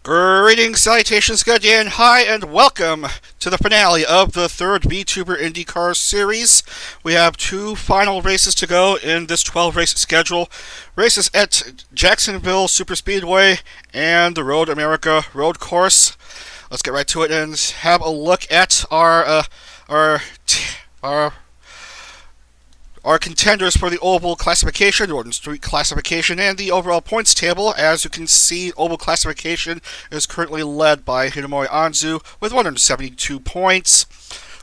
Greetings, salutations, good day, and hi, and welcome to the finale of the third Vtuber IndieCar series. We have two final races to go in this 12-race schedule. Races at Jacksonville Superspeedway and the Road America Road Course. Let's get right to it and have a look at our contenders for the Oval Classification, Northern Street Classification, and the overall points table. As you can see, Oval Classification is currently led by Hinamori Anzu with 172 points,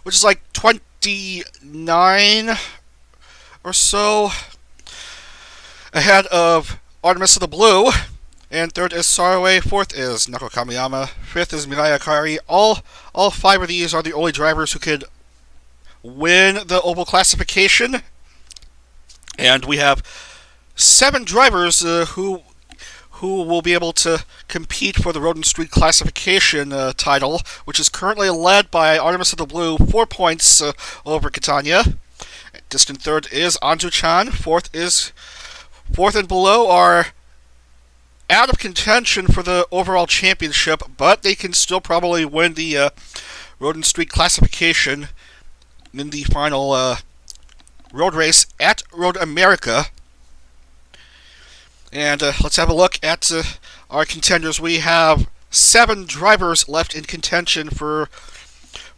which is like 29 or so ahead of Artemis of the Blue. And third is Saraway, fourth is Nako Kamiyama, fifth is Mirai Akari. All five of these are the only drivers who could win the Oval Classification. And we have 7 drivers who will be able to compete for the Road and Street Classification title, which is currently led by Artemis of the Blue, 4 points over Catania. Distant third is Anzu-chan. Fourth and below are out of contention for the overall championship, but they can still probably win the Road and Street Classification in the final road race at Road America. And let's have a look at our contenders. We have 7 drivers left in contention for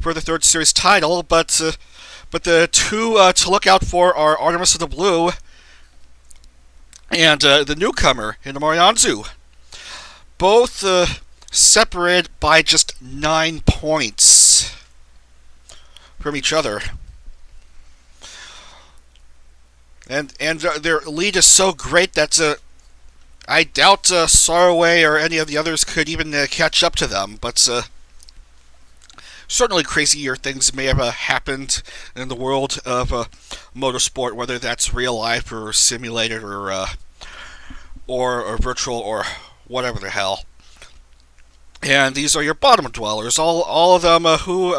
the third series title, but the two to look out for are Artemis of the Blue and the newcomer Hinamori Anzu. Both separated by just 9 points from each other. And their lead is so great that I doubt Saraway or any of the others could even catch up to them. But certainly crazier things may have happened in the world of motorsport, whether that's real life or simulated or virtual or whatever the hell. And these are your bottom dwellers, all of them who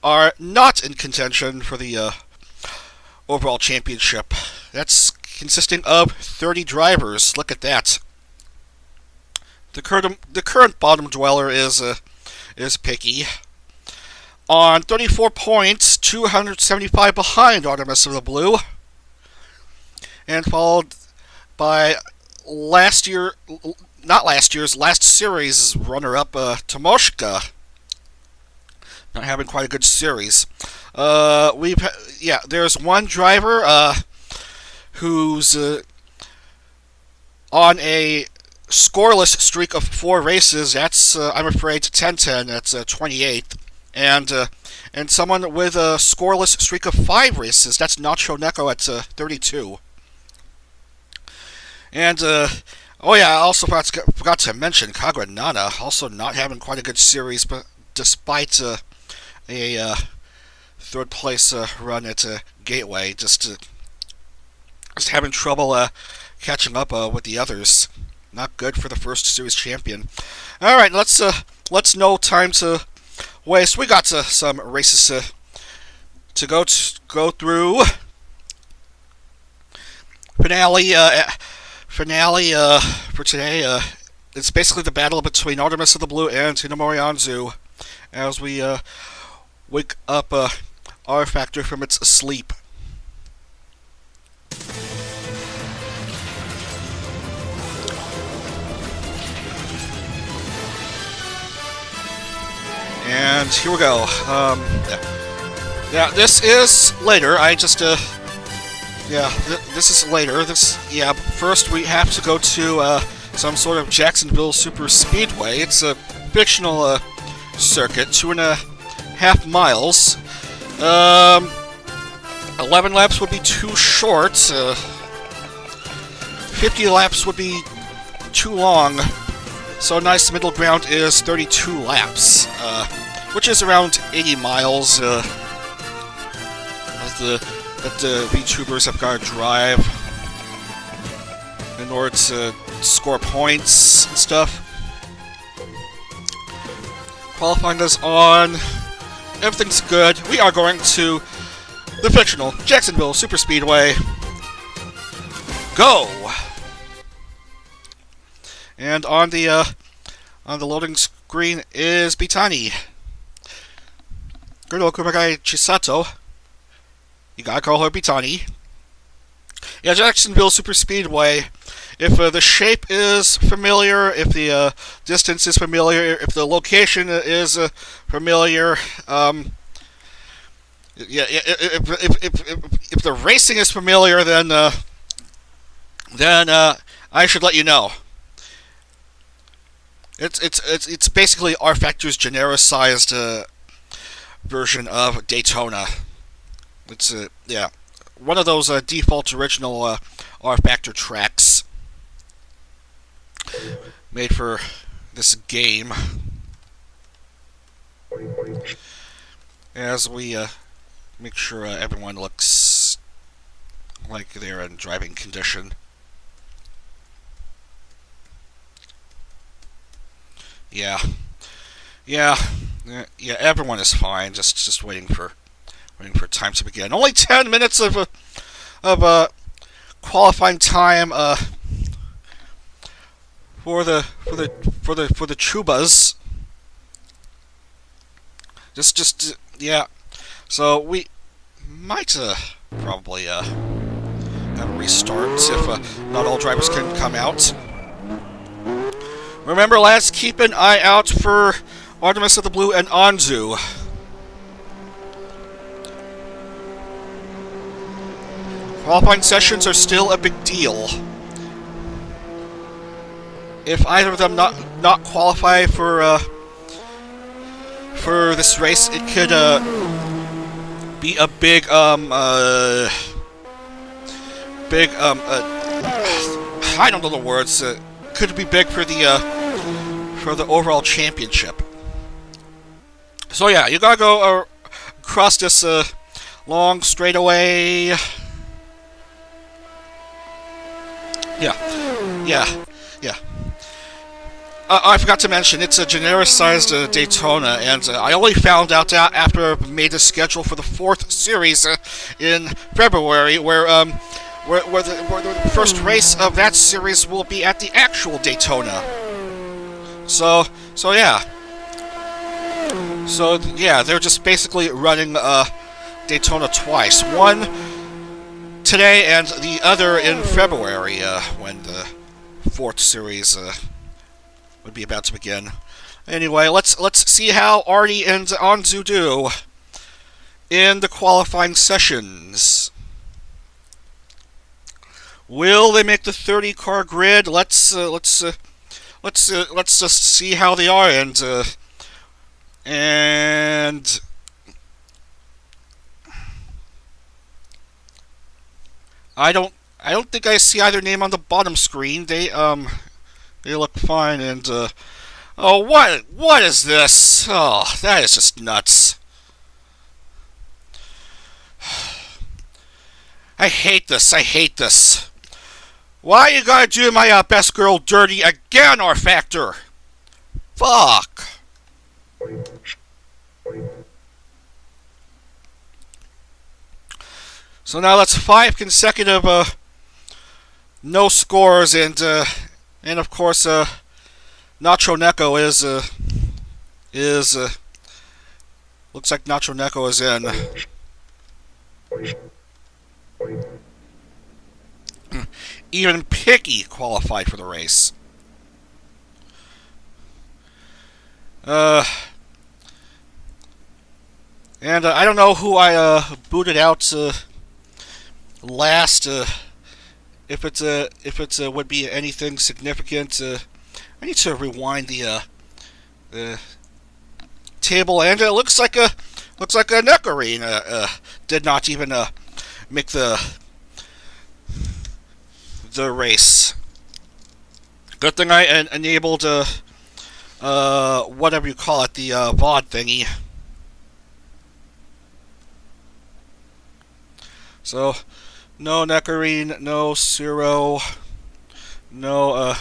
are not in contention for the overall championship. That's consisting of 30 drivers. Look at that. The current bottom dweller is Picky on 34 points, 275 behind Artemis of the Blue, and followed by last series runner-up Tomoshika. Not having quite a good series. There's one driver who's on a scoreless streak of 4 races. That's I'm afraid 10-10. That's 28th, and someone with a scoreless streak of 5 races. That's Nacho Neko at 32. And I also forgot to mention Kagura Nana, also not having quite a good series, but despite a third place run at Gateway, just having trouble catching up with the others. Not good for the first series champion. All right, let's no time to waste. We got some races to go through. Finale for today. It's basically the battle between Artemis of the Blue and Hinamori Anzu as we wake up R Factor from its sleep. And here we go. This is later. This is later. First we have to go to some sort of Jacksonville Super Speedway. It's a fictional circuit, 2.5 miles. 11 laps would be too short. 50 laps would be too long. So a nice middle ground is 32 laps, which is around 80 miles that the VTubers have got to drive in order to score points and stuff. Qualifying is on. Everything's good. We are going to the fictional Jacksonville Superspeedway. Go! And on the On the loading screen is Bitani. Gurdo Kumagai Chisato. You gotta call her Bitani. Yeah, Jacksonville Superspeedway. If the shape is familiar, if the distance is familiar, if the location is familiar, if the racing is familiar, then I should let you know. It's basically R Factor's genericized version of Daytona. It's yeah, one of those default original R Factor tracks made for this game. As we make sure everyone looks like they're in driving condition. Yeah, everyone is fine. Just waiting for time to begin. Only 10 minutes of qualifying time for the Chubas. Just yeah. So we might probably have a restart if not all drivers can come out. Remember, lads, keep an eye out for Artemis of the Blue and Anzu. Qualifying sessions are still a big deal. If either of them not qualify for this race, it could be a big I don't know the words. Could be big for the overall championship. So yeah, you gotta go across this long straightaway. Yeah. I forgot to mention, it's a genericized Daytona, and I only found out that after I made a schedule for the 4th series in February, where the first race of that series will be at the actual Daytona. So yeah, they're just basically running Daytona twice. One today and the other in February, when the 4th series would be about to begin. Anyway, let's see how Arty and Anzu do in the qualifying sessions. Will they make the 30-car grid? Let's just see how they are, and I don't think I see either name on the bottom screen. They look fine, and oh, what is this? Oh, that is just nuts. I hate this. Why you gotta do my best girl dirty again, R Factor? Fuck. So now that's 5 consecutive no scores, and of course Nacho Neko is looks like Nacho Neko is in. Even Picky qualified for the race. And I don't know who I booted out last. If it's would be anything significant. I need to rewind the table, and it looks like a Neckarine did not even make the race. Good thing I enabled whatever you call it, the VOD thingy. So no Neckarine, no Ciro, no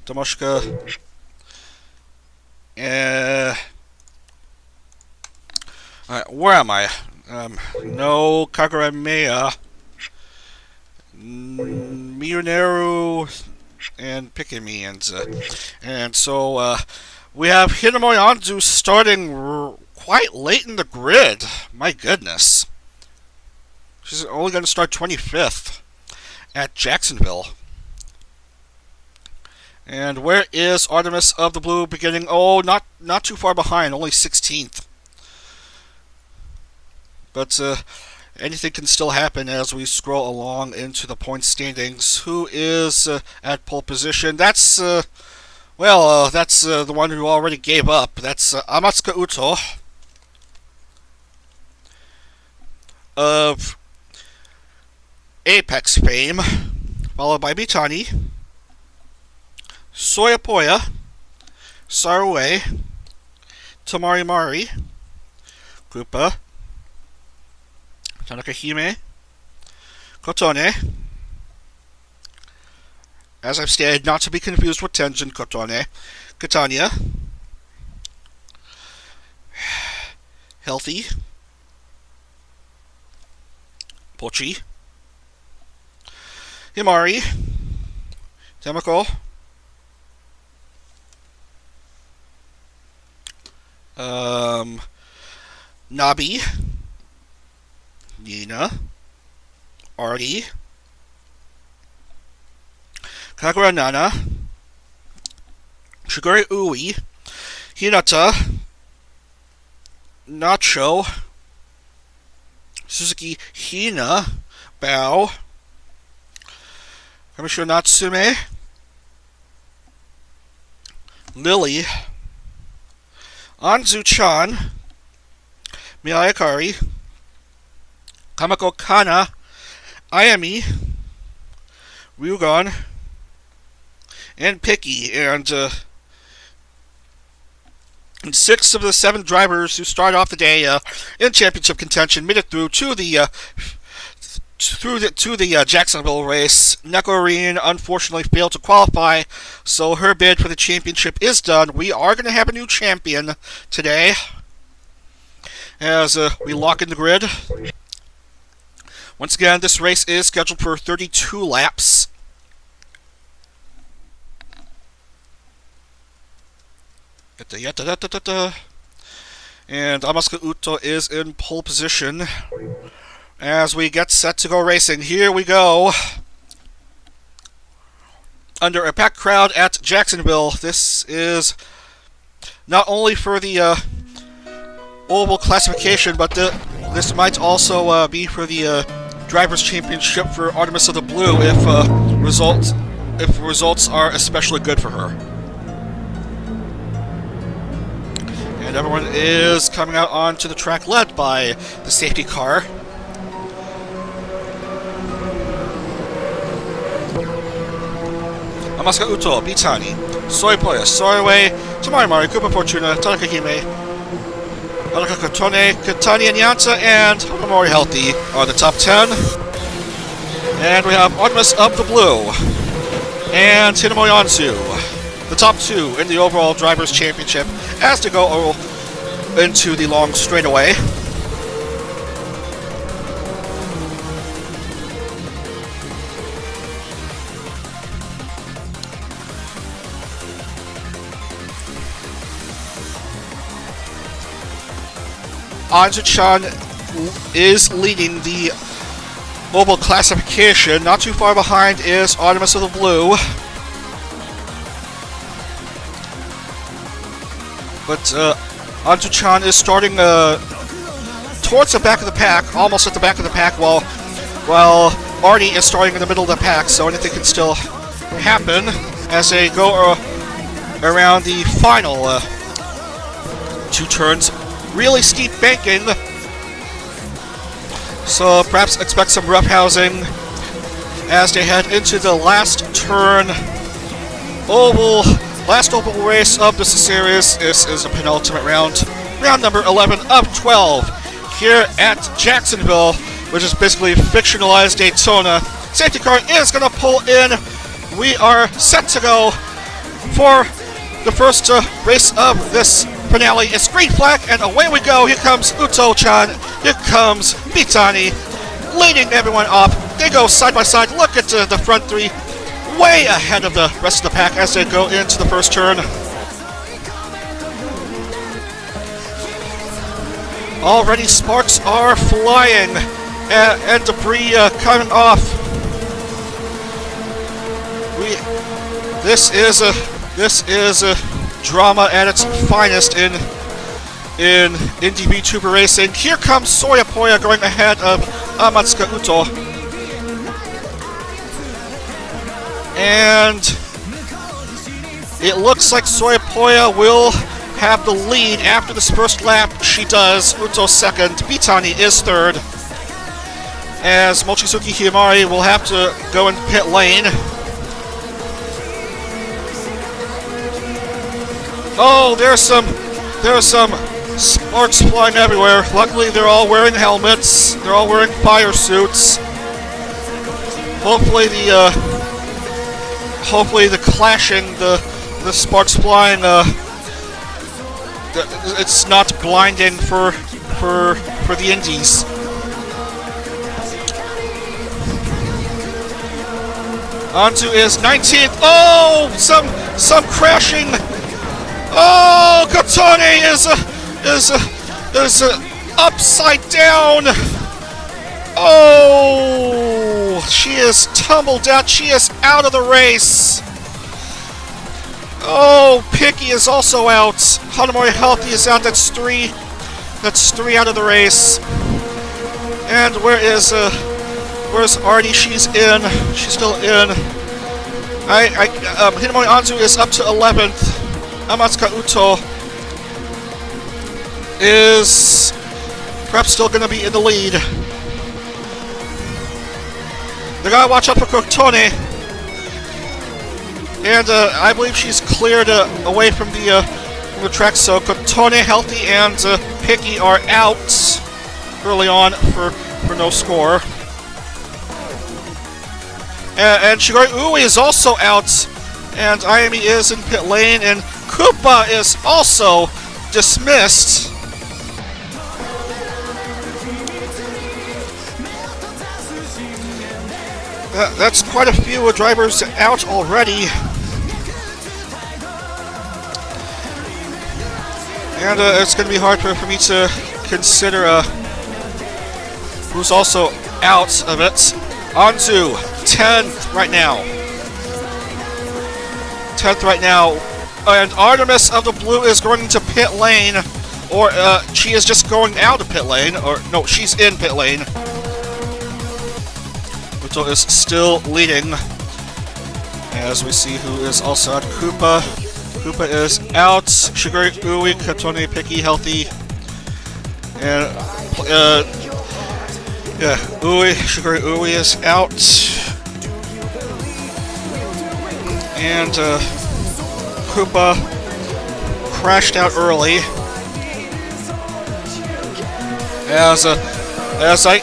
Damoshka, alright, where am I? No Kagaramea, Miyuneru, and picking me. And so we have Hinamori Anzu starting quite late in the grid. My goodness. She's only going to start 25th at Jacksonville. And where is Artemis of the Blue beginning? Oh, not too far behind, only 16th. But anything can still happen as we scroll along into the point standings. Who is at pole position? That's, that's the one who already gave up. That's Amatsuka Uto of Apex fame, followed by Mitani, Soyapoya, Sarue, Tamari Mari, Krupa, Tanaka Hime, Kotone, as I've stated, not to be confused with Tenjin Kotone, Katanya, Healthy, Pochi, Himari, Temako, Nabi, Nina, Arty, Kagura Nana, Shigure Ui, Hinata, Nacho, Suzuki Hina, Bao, Kamisho Natsume, Lily, Anzu-chan, Miyakari, Kamako Kana, Ayami, Ryugon, and Piki. And 6 of the 7 drivers who start off the day in championship contention made it through to the Jacksonville race. Nekorine unfortunately failed to qualify, so her bid for the championship is done. We are going to have a new champion today as we lock in the grid. Once again, this race is scheduled for 32 laps. And Amasuka Uto is in pole position as we get set to go racing. Here we go. Under a packed crowd at Jacksonville. This is not only for the oval classification, but this might also be for the Drivers' Championship for Artemis of the Blue if results are especially good for her. And everyone is coming out onto the track led by the safety car. Amasuka Uto, Bitani, Soyapoya, Sarue, Tamari Mari, Kupa Fortuna, Tanaka Hime, Tanaka Kotone, Katani and Yanta, and Hinamori Healthy are the top 10. And we have Artemis of the Blue and Hinamori Anzu, the top 2 in the overall Drivers' Championship, as to go into the long straightaway. Anzu-chan is leading the oval classification. Not too far behind is Artemis of the Blue. But Anzu-chan is starting towards the back of the pack, almost at the back of the pack, while Arty is starting in the middle of the pack, so anything can still happen as they go around the final 2 turns. Really steep banking, so perhaps expect some roughhousing as they head into the last turn. Last oval race of this series. This is a penultimate round, round number 11 of 12 here at Jacksonville, which is basically fictionalized Daytona. Safety car is going to pull in. We are set to go for the first race of this finale. It's green flag, and away we go. Here comes Uto-chan. Here comes Mitani, leading everyone up. They go side by side. Look at the front 3. way ahead of the rest of the pack as they go into the first turn. Already sparks are flying and debris coming off. This is a drama at its finest in Indie Vtuber racing. Here comes Soya Poya going ahead of Amatsuka Uto. And it looks like Soya Poya will have the lead after this first lap. She does. Uto second. Bitani is third. As Mochizuki Himari will have to go in pit lane. Oh, there's some sparks flying everywhere. Luckily, they're all wearing helmets. They're all wearing fire suits. Hopefully the clashing, the sparks flying, it's not blinding for the Indies. Anzu is 19th. Oh, some crashing. Oh, Katane is upside down. Oh, she is tumbled out. She is out of the race. Oh, Picky is also out. Hanamori Healthy is out. That's three. That's three out of the race. And where's Arty? She's in. She's still in. Hinamori Anzu is up to 11th. Amatsuka Uto is perhaps still going to be in the lead. They gotta watch out for Kotone. And I believe she's cleared away from the track, so Kotone, Healthy, and Picky are out early on for no score. And Shigori Ui is also out, and Ayami is in pit lane, and Koopa is also dismissed. That's quite a few drivers out already. And it's going to be hard for me to consider who's also out of it. Anzu, 10th right now. 10th right now. And Artemis of the Blue is going into pit lane. Or she is just going out of pit lane. Or no, she's in pit lane. Uto is still leading. As we see who is also out. Koopa. Koopa is out. Shigori Ui, Katone, Picky, Healthy. And Shigori Ui is out. And Koopa crashed out early. As I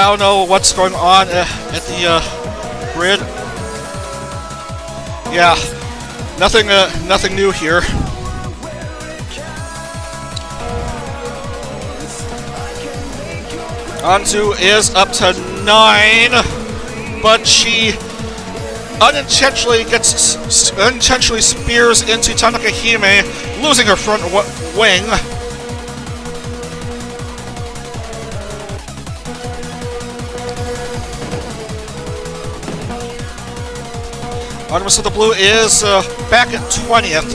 don't know what's going on at the grid. Yeah, nothing new here. Anzu is up to 9, but she unintentionally spears into Tanaka Hime, losing her front wing. Artemis of the Blue is back at 20th.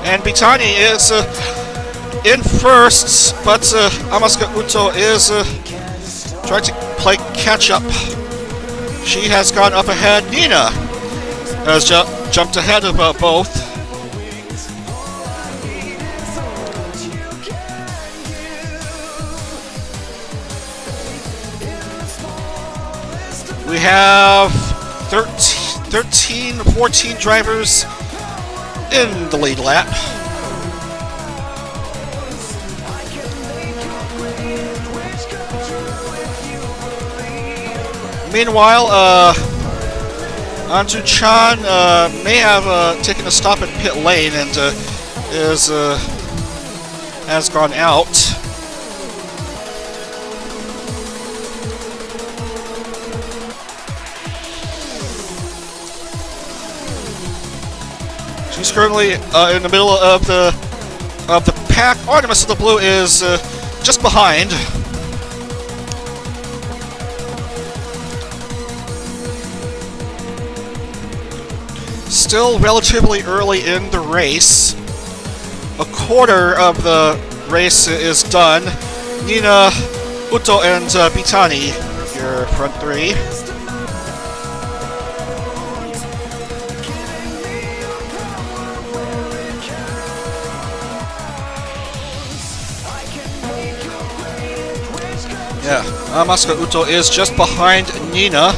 And Bitani is in first, but Amatsuka Uto is trying to play catch-up. She has gone up ahead. Nina has jumped ahead of both. We have 14 drivers in the lead lap. Meanwhile, Anzu-chan may have taken a stop at pit lane and has gone out. She's currently in the middle of the pack. Artemis of the Blue is just behind. Still relatively early in the race. A quarter of the race is done. Nina, Uto, and Bitani, your front three. Yeah, Masuka Uto is just behind Nina.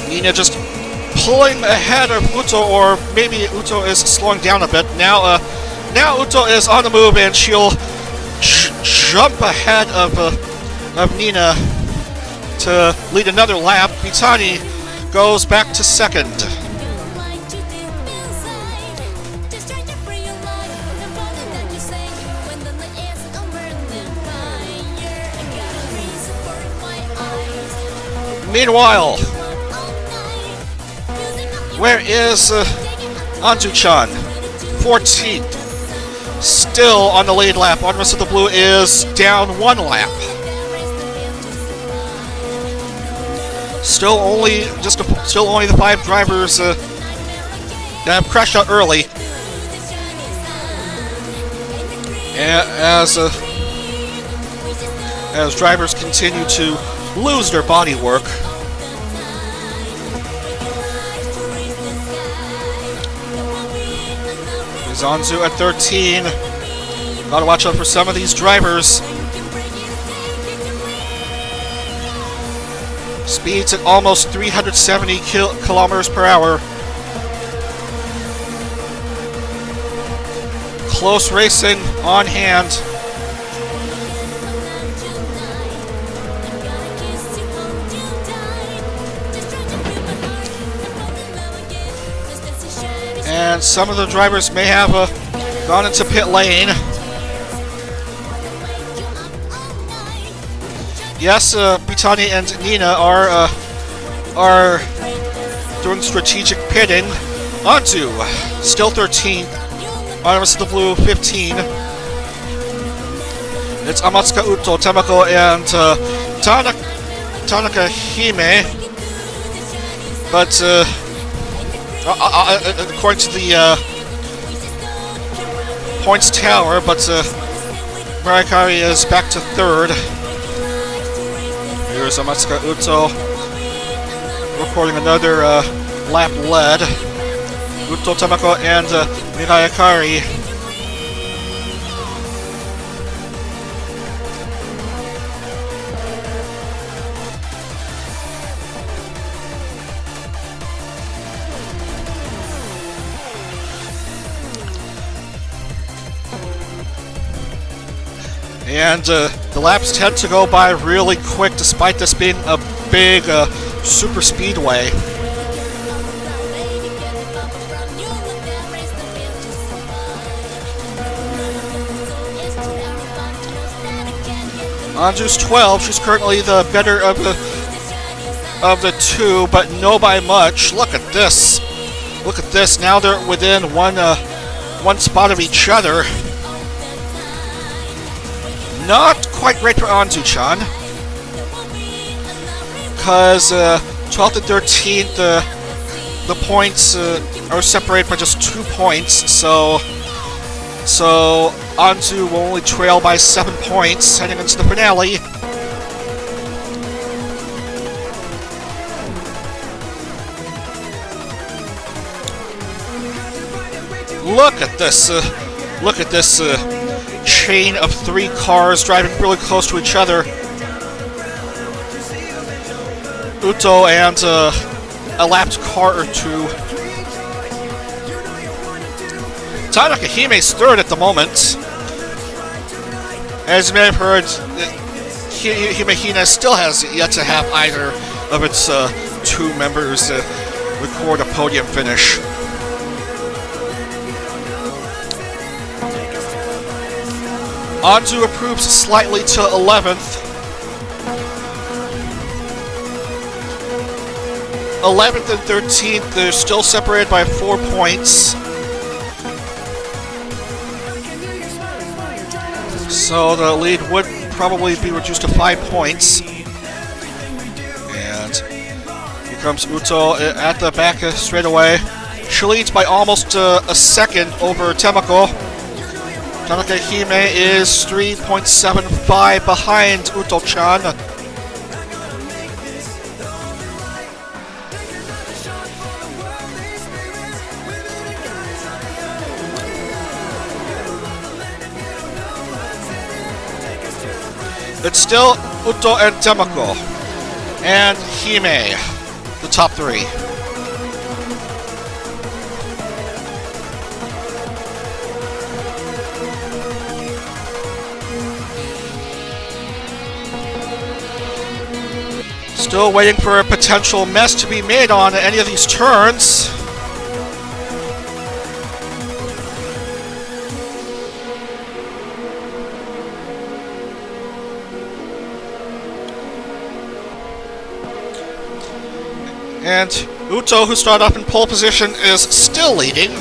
Nina just pulling ahead of Uto, or maybe Uto is slowing down a bit. Now Uto is on the move, and she'll jump ahead of Nina to lead another lap. Bitani goes back to second. Meanwhile, where is Anzu-chan? 14th. Still on the lead lap. Artemis of the Blue is down one lap. Still only the 5 drivers that have crashed out early. As drivers continue to lose their body work. There's Anzu at 13. Gotta watch out for some of these drivers. Speeds at almost 370 kilometers per hour. Close racing on hand. And some of the drivers may have gone into pit lane. Yes, Bitani and Nina are doing strategic pitting. Anzu, still 13th. Artemis of the Blue, 15. It's Amatsuka Uto, Tamako, and Tanaka Hime. But according to the points tower, but Murakami is back to third. Here's Amatsuka Uto recording another lap lead. Uto, Tamako, and Mirayakari. And the laps tend to go by really quick, despite this being a big super speedway. Anzu's 12. She's currently the better of the two, but no by much. Look at this. Look at this. Now they're within one spot of each other. Not quite great for Anzu-chan, because 12th and 13th, the points are separated by just 2 points, so Anzu will only trail by 7 points heading into the finale. Look at this! Look at this! Chain of 3 cars driving really close to each other. Uto and a lapped car or two. Tanaka Hime's third at the moment. As you may have heard, Himehina still has yet to have either of its 2 members record a podium finish. Anzu improves slightly to 11th. 11th and 13th, they're still separated by 4 points. So the lead would probably be reduced to 5 points. And here comes Uto at the back straight away. She leads by almost a second over Temako. Tanaka Hime is 3.75 behind Uto-chan. It's still Uto and Temako. And Hime, the top three. Still waiting for a potential mess to be made on any of these turns. And Uto, who started off in pole position, is still leading.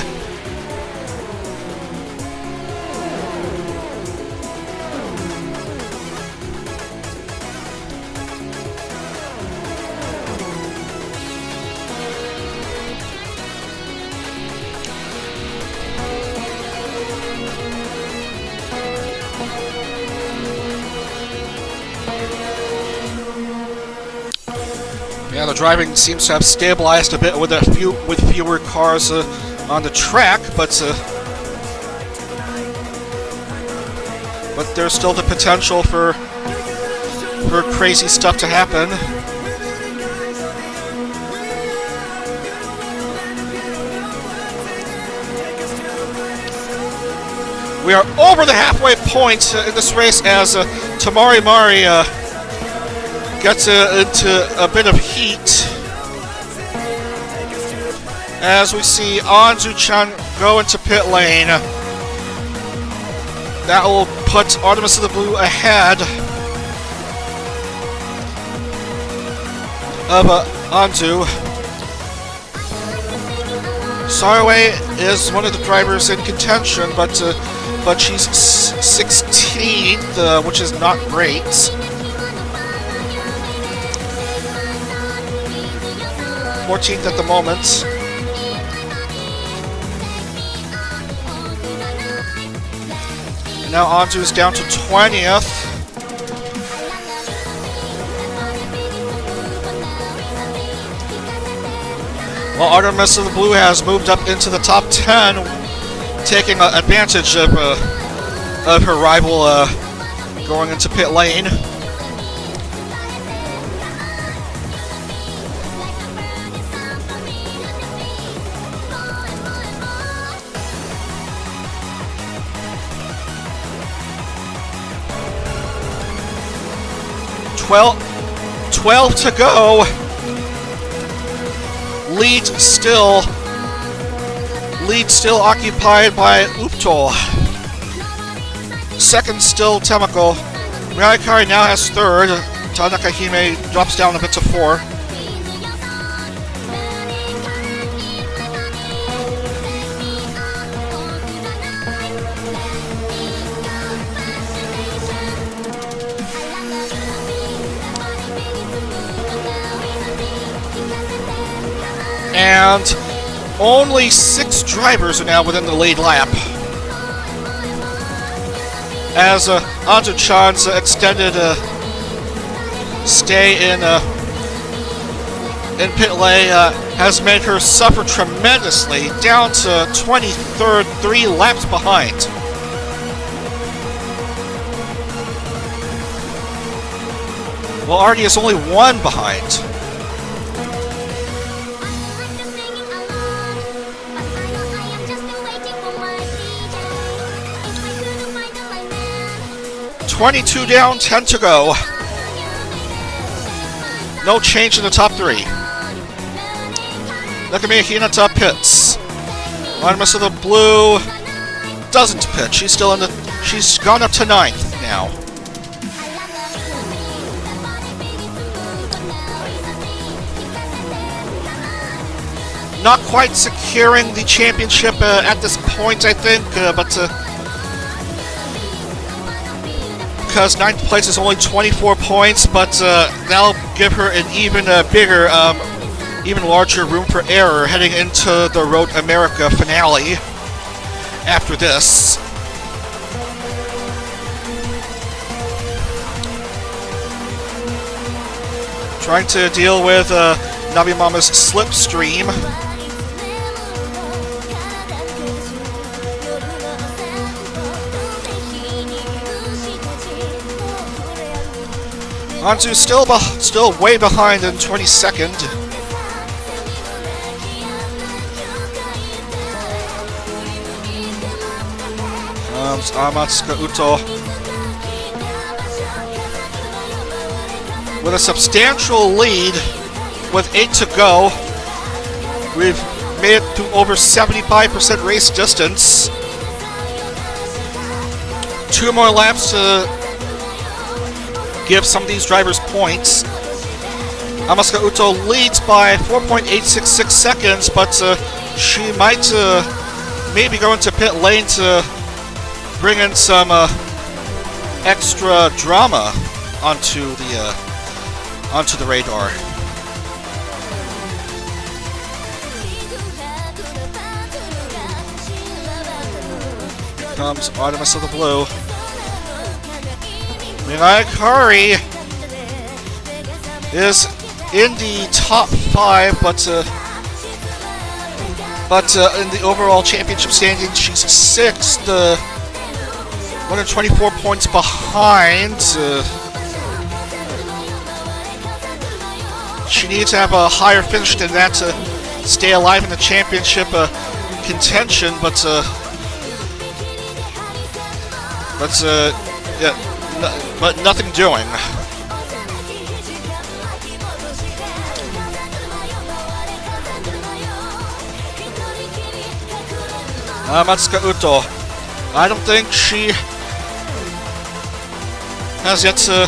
Yeah, the driving seems to have stabilized a bit with fewer cars on the track, but there's still the potential for crazy stuff to happen. We are over the halfway point in this race as Tamari Mari gets into a bit of heat as we see Anzu-chan go into pit lane. That will put Artemis of the Blue ahead of Anzu. Sarway is one of the drivers in contention, but she's 16th, which is not great. 14th at the moment. And now Anzu is down to 20th. While Artemis of the Blue has moved up into the top 10, taking advantage of her rival going into pit lane. Twelve to go. Lead still occupied by Upto. Second still Temako. Miyakari now has third. Tanaka Hime drops down a bit to 4. And only 6 drivers are now within the lead lap, as Anzu-chan's extended stay in pit lane has made her suffer tremendously, down to 23rd, 3 laps behind. Well, Arty is only 1 behind. $22 down, 10 to go. No change in the top 3. Nakamiya Hinata pits. Artemis of the Blue doesn't pit. She's gone up to 9th now. not quite securing the championship at this point, I think, but because 9th place is only 24 points, but that'll give her an even bigger, even larger room for error heading into the Road America finale after this. Trying to deal with Navi Mama's slipstream. Anzu still way behind in 22nd. Amatsuka Uto with a substantial lead with 8 to go. We've made it to over 75% race distance. 2 more laps to give some of these drivers points. Amasuka Uto leads by 4.866 seconds, but she might maybe go into pit lane to bring in some extra drama onto the radar. Here comes Artemis of the Blue. Minayakari is in the top 5, but in the overall championship standing, she's 6th, 124 points behind. She needs to have a higher finish than that to stay alive in the championship contention, but nothing doing. Matsuka Uto. I don't think she has yet to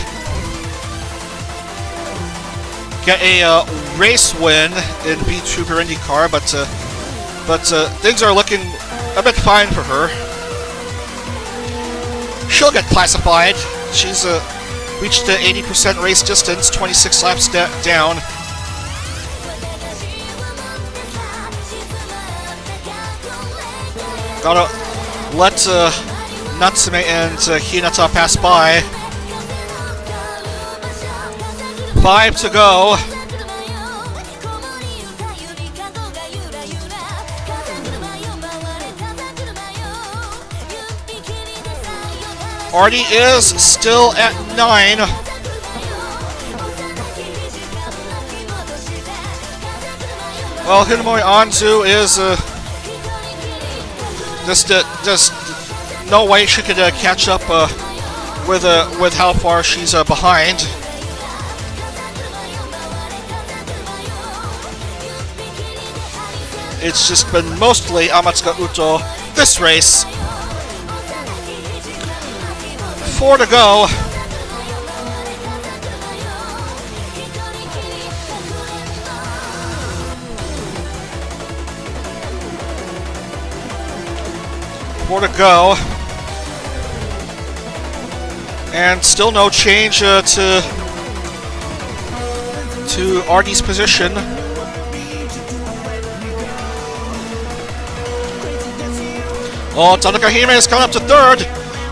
get a race win in Vtuber IndieCar, but things are looking a bit fine for her. She'll get classified. She's reached the 80% race distance, 26 laps down. Gotta let Natsume and Hinata pass by. 5 to go. Arty is still at 9. Well, Hinomori Anzu is just no way she could catch up with how far she's behind. It's just been mostly Amatsuka Uto this race. 4 to go. And still no change to Arty's position. Oh, Tanaka Hime is coming up to 3rd.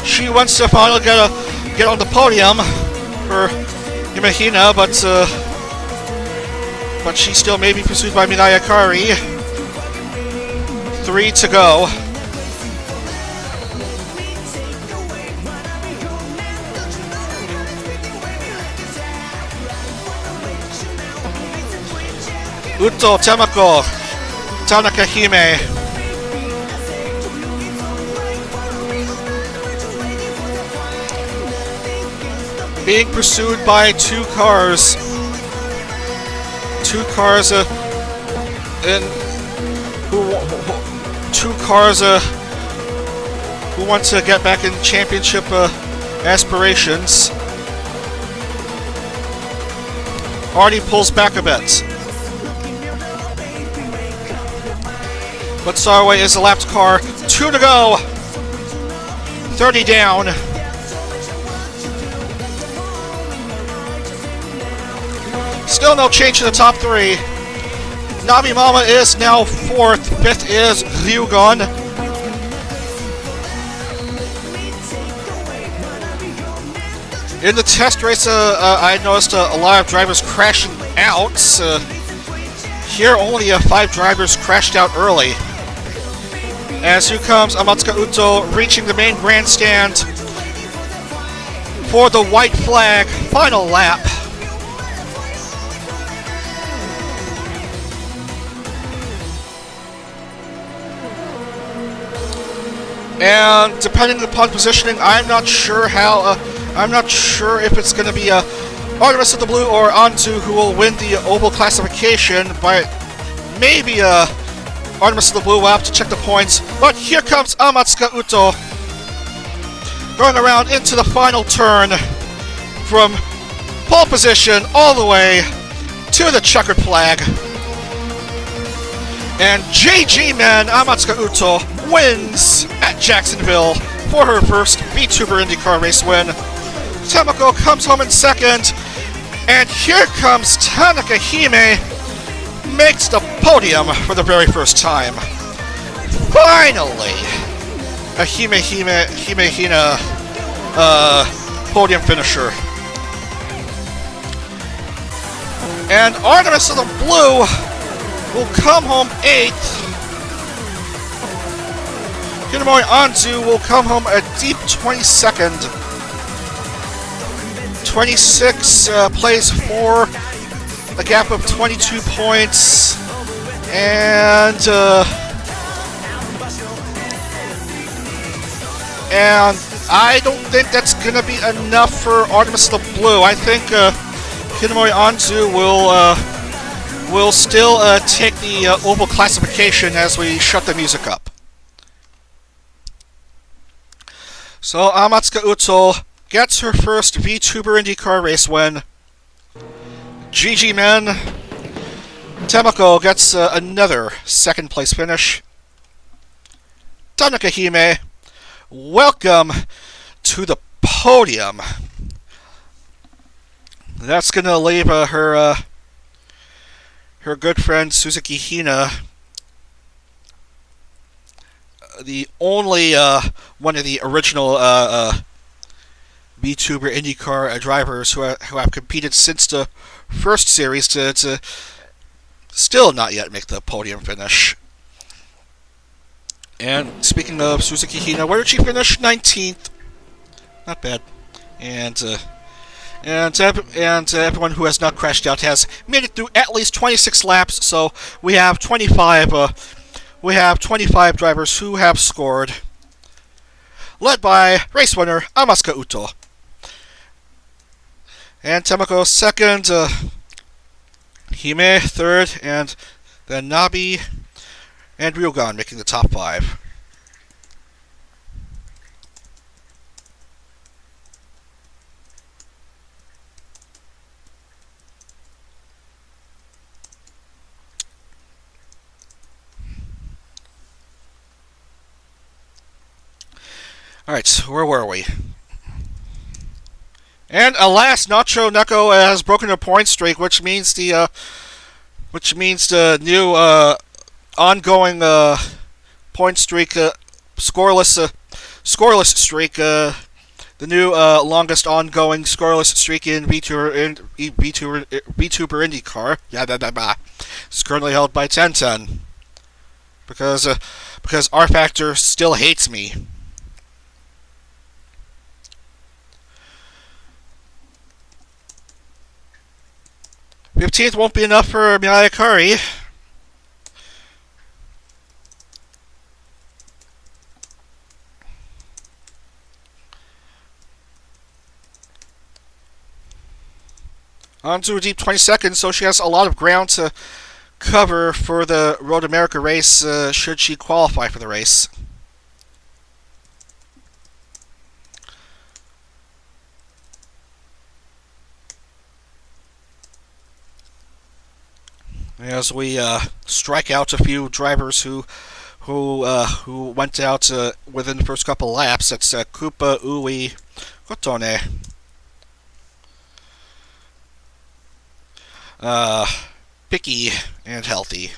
She wants to finally get on the podium for Himehina, but she still may be pursued by Minayakari. 3 to go. Uto, Tamako, Tanaka Hime. Being pursued by 2 cars. 2 cars who want to get back in championship aspirations. Arty pulls back a bit. But Starway is the lapped car. 2 to go. 30 down. Still no change in the top 3. Navi Mama is now 4th. 5th is Ryugon. In the test race, I noticed a lot of drivers crashing out. Here, only 5 drivers crashed out early. As here comes Amatsuka Uto reaching the main grandstand for the white flag final lap. And depending upon positioning, I'm not sure if it's going to be Artemis of the Blue or Anzu who will win the Oval classification, but maybe Artemis of the Blue will have to check the points. But here comes Amatsuka Uto going around into the final turn from pole position all the way to the checkered flag. And JG Man Amatsuka Uto wins at Jacksonville for her first Vtuber IndyCar race win. Tamako comes home in 2nd, and here comes Tanaka Hime, makes the podium for the very first time. Finally, a Hime Hina podium finisher. And Artemis of the Blue will come home 8th. Hinomori Anzu will come home a deep 22nd. 26 plays for a gap of 22 points. And I don't think that's going to be enough for Artemis the Blue. I think Hinomori Anzu will still take the Oval classification as we shut the music up. So Amatsuka Uto gets her first Vtuber IndyCar race win. GG Men. Tamako gets another 2nd place finish. Tanaka Hime, welcome to the podium. That's gonna leave her good friend Suzuki Hina, the only one of the original Vtuber IndyCar drivers who have competed since the first series to still not yet make the podium finish. And speaking of Suzuki Hina, where did she finish? 19th. Not bad. And everyone who has not crashed out has made it through at least 26 laps. So we have 25 drivers who have scored, led by race winner Amatsuka Uto. And Tamako 2nd, Hime 3rd, and then Nabi and Ryugon making the top 5. Alright, where were we? And alas, Nacho Neko has broken a point streak, which means the new ongoing point streak, scoreless streak, the new longest ongoing scoreless streak in Vtuber IndyCar. It's currently held by Tenten because R Factor still hates me. 15th won't be enough for Miyakari. On to a deep 22nd, so she has a lot of ground to cover for the Road America race should she qualify for the race. As we strike out a few drivers who who went out within the first couple laps. It's Koopa Ui Kotone. Picky and healthy.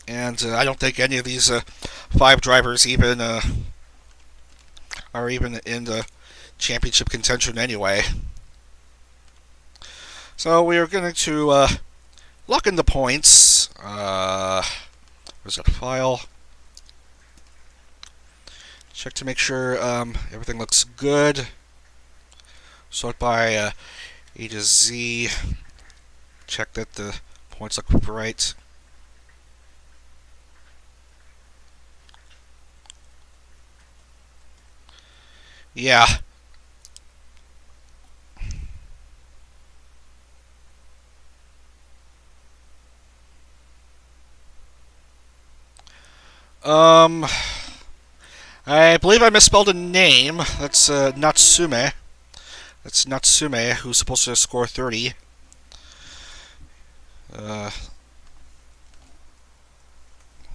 And I don't think any of these 5 drivers even are even in the championship contention anyway. So we are going to lock in the points. Where's that file? Check to make sure everything looks good. Sort by A to Z. Check that the points look right. Yeah. I believe I misspelled a name. That's Natsume. That's Natsume, who's supposed to score 30.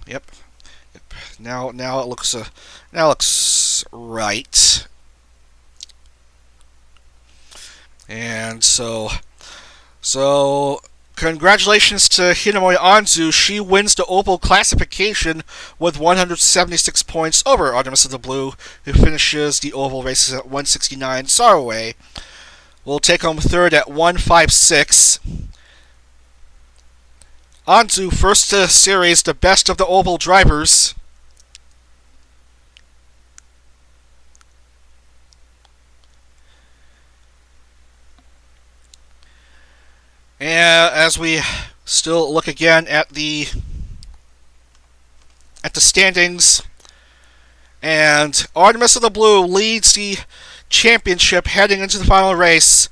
Yep. Now it looks right. And so congratulations to Hinamori Anzu. She wins the Oval classification with 176 points over Artemis of the Blue, who finishes the Oval races at 169. Saraway will take home third at 156. Anzu, first series, the best of the Oval drivers. And as we still look again at the standings, and Artemis of the Blue leads the championship heading into the final race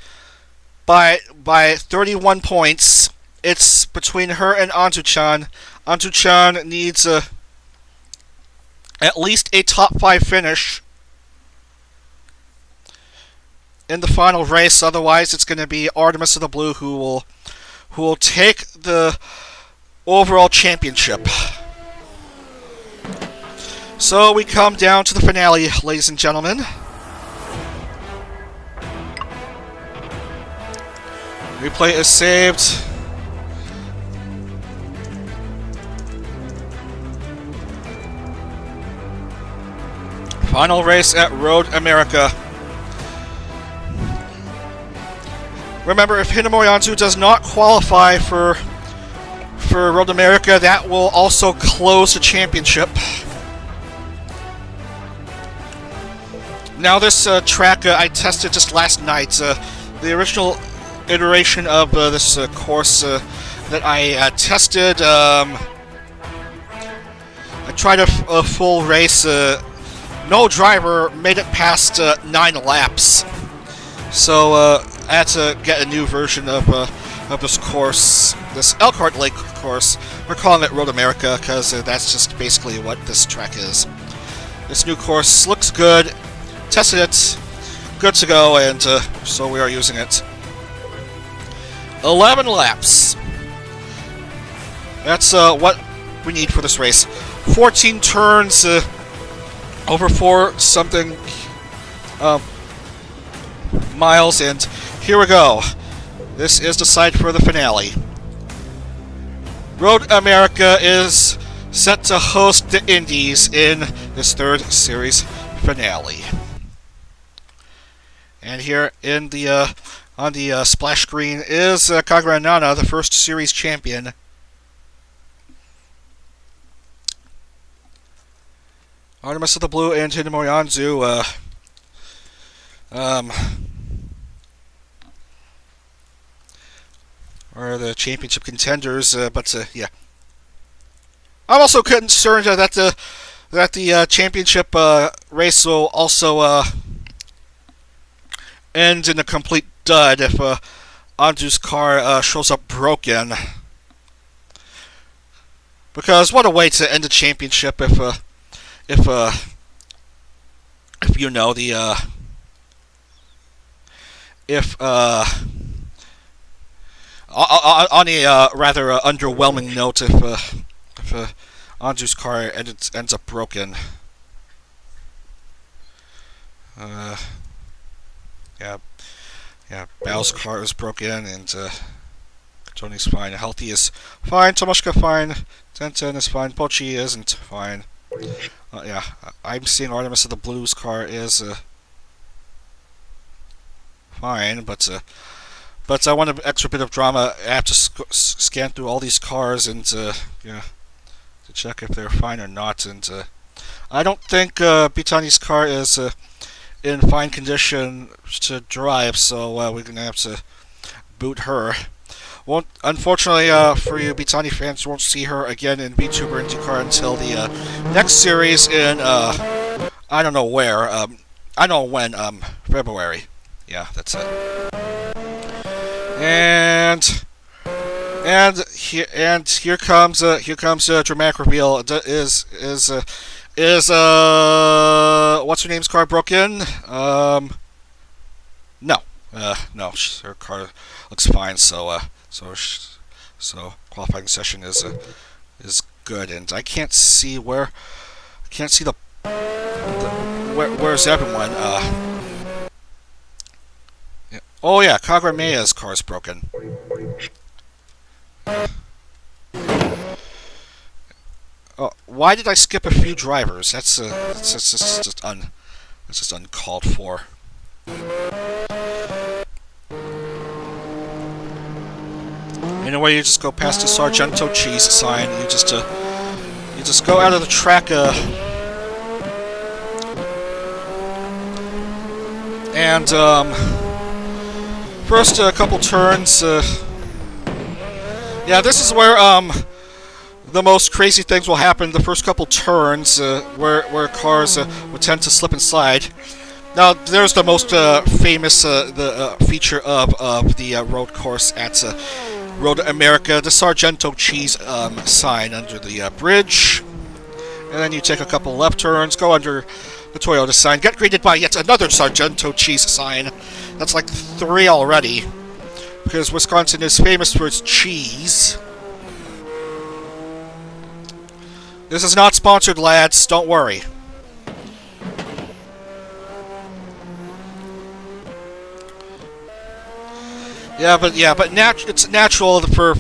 by 31 points. It's between her and Anzu-chan. Anzu-chan needs at least a top 5 finish in the final race. Otherwise, it's going to be Artemis of the Blue who will take the overall championship. So we come down to the finale, ladies and gentlemen. Replay is saved. Final race at Road America. Remember, if Hinamori Anzu does not qualify for Road America, that will also close the championship. Now, this track I tested just last night. The original iteration of this course that I tested, I tried a full race. No driver made it past 9 laps. So I had to get a new version of this course, this Elkhart Lake course. We're calling it Road America because that's just basically what this track is. This new course looks good. Tested it, good to go, and so we are using it. 11 laps. That's what we need for this race. 14 turns, over 4-something miles, and here we go. This is the site for the finale. Road America is set to host the Indies in this 3rd series finale. And here in the on the splash screen is Kagura Nana, the 1st series champion. Artemis of the Blue and Hinamori Anzu are the championship contenders, but yeah. I'm also concerned that the championship race will also end in a complete dud if Anzu's car shows up broken. Because what a way to end a championship if you know if On a rather underwhelming note, if Anzu's car ends up broken, yeah, Bao's car is broken, and Tony's fine. Healthy is fine. Tomoshka fine. Tenten is fine. Pochi isn't fine. Yeah, I'm seeing Artemis of the Blues car is fine, but I want an extra bit of drama. I have to scan through all these cars and yeah, to check if they're fine or not. And I don't think Bitani's car is in fine condition to drive, so we're gonna have to boot her. Unfortunately for you Bitani fans, you won't see her again in Vtuber IndieCar until the next series in I don't know where. I don't know when. February. Yeah, that's it. And here comes a dramatic reveal. Is what's her name's car broken? No, no, her car looks fine. So qualifying session is good, and I can't see where. I can't see where's everyone. Yeah. Oh yeah, Kagrameya's car is broken. Why did I skip a few drivers? That's just uncalled for. Anyway, you just go past the Sargento cheese sign. You just go out of the track. And first a couple turns. Yeah, this is where the most crazy things will happen. The first couple turns, where cars would tend to slip and slide. Now, there's the most famous feature of the road course at Road America, the Sargento cheese sign under the bridge. And then you take a couple left turns, go under the Toyota sign, get greeted by yet another Sargento cheese sign. That's like 3 already, because Wisconsin is famous for its cheese. This is not sponsored, lads, don't worry. Yeah, but it's natural for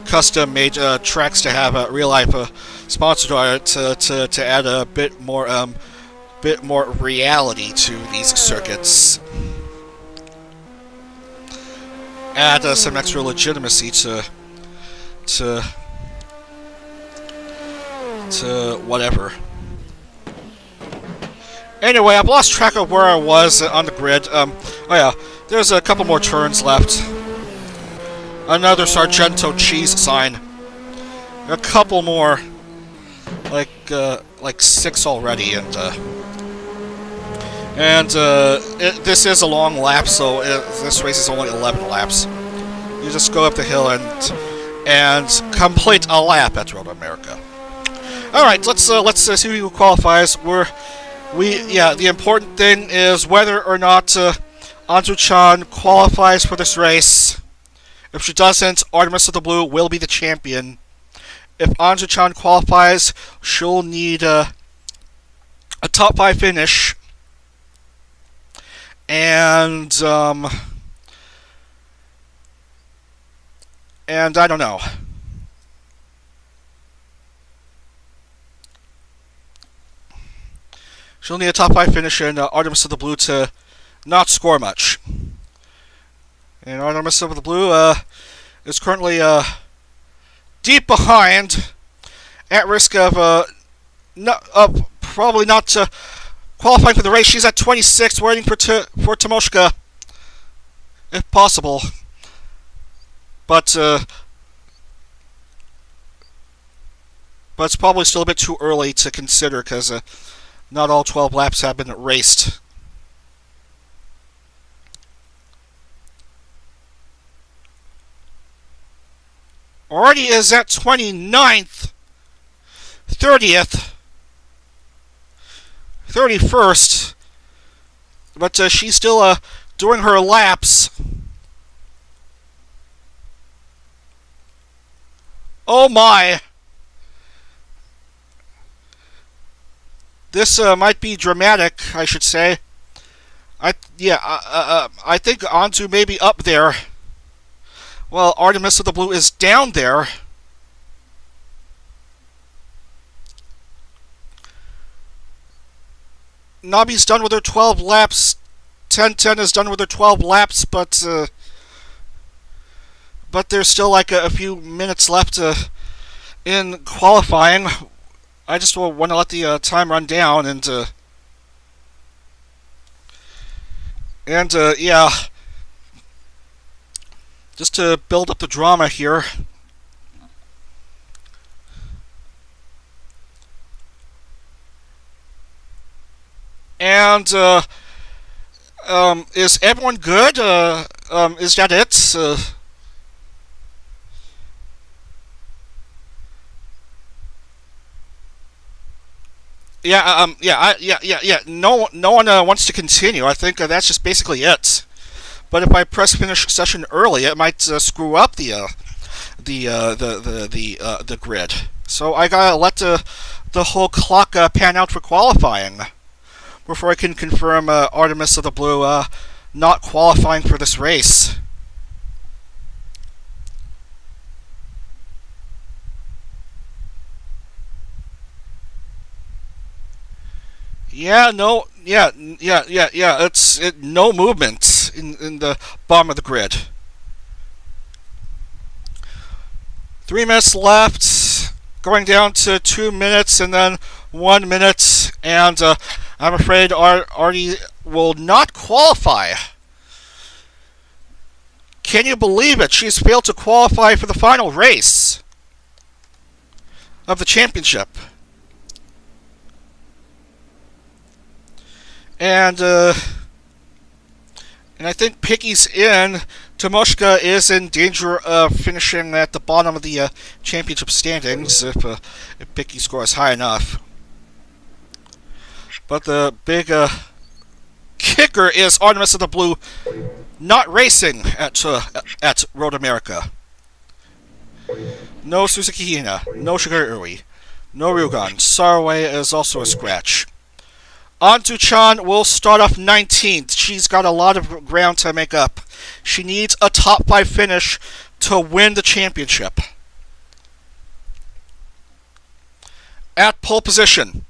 custom-made tracks to have a real-life sponsor on it to add a bit more reality to these circuits. Add some extra legitimacy to whatever. Anyway, I've lost track of where I was on the grid. Oh yeah, there's a couple more turns left. Another Sargento cheese sign. A couple more, like 6 already, and this is a long lap, so this race is only 11 laps. You just go up the hill and complete a lap at Road America. All right, let's see who qualifies. The important thing is whether or not Anzu-chan qualifies for this race. If she doesn't, Artemis of the Blue will be the champion. If Anzu-chan qualifies, she'll need a top 5 finish. And I don't know. She'll need a top 5 finish and Artemis of the Blue to not score much. And Artemis of the Blue is currently deep behind, at risk of probably not qualifying for the race. She's at 26, waiting for Tomoshka, if possible. But it's probably still a bit too early to consider, because not all 12 laps have been raced. Arty is at 29th, 30th, 31st, but she's still doing her laps. Oh my! This might be dramatic, I should say. I think Anzu may be up there. Well, Artemis of the Blue is down there. Nabi's done with her 12 laps. 1010 is done with her 12 laps, but there's still like a few minutes left in qualifying. I just want to let the time run down and yeah, just to build up the drama here. And is everyone good? Is that it? Yeah. No one wants to continue. I think that's just basically it. But if I press finish session early, it might screw up the grid. So I gotta let the whole clock pan out for qualifying before I can confirm Artemis of the Blue not qualifying for this race. It's no movement in the bottom of the grid. 3 minutes left, going down to 2 minutes and then 1 minute, and I'm afraid Arty will not qualify. Can you believe it? She's failed to qualify for the final race of the championship. And I think Picky's in. Tomoshka is in danger of finishing at the bottom of the championship standings if Picky scores high enough. But the big kicker is Artemis of the Blue not racing at Road America. No Suzuki Hina, no Shigeru Uri, no Ryugan. Saraway is also a scratch. Anzu-chan will start off 19th. She's got a lot of ground to make up. She needs a top 5 finish to win the championship. At pole position,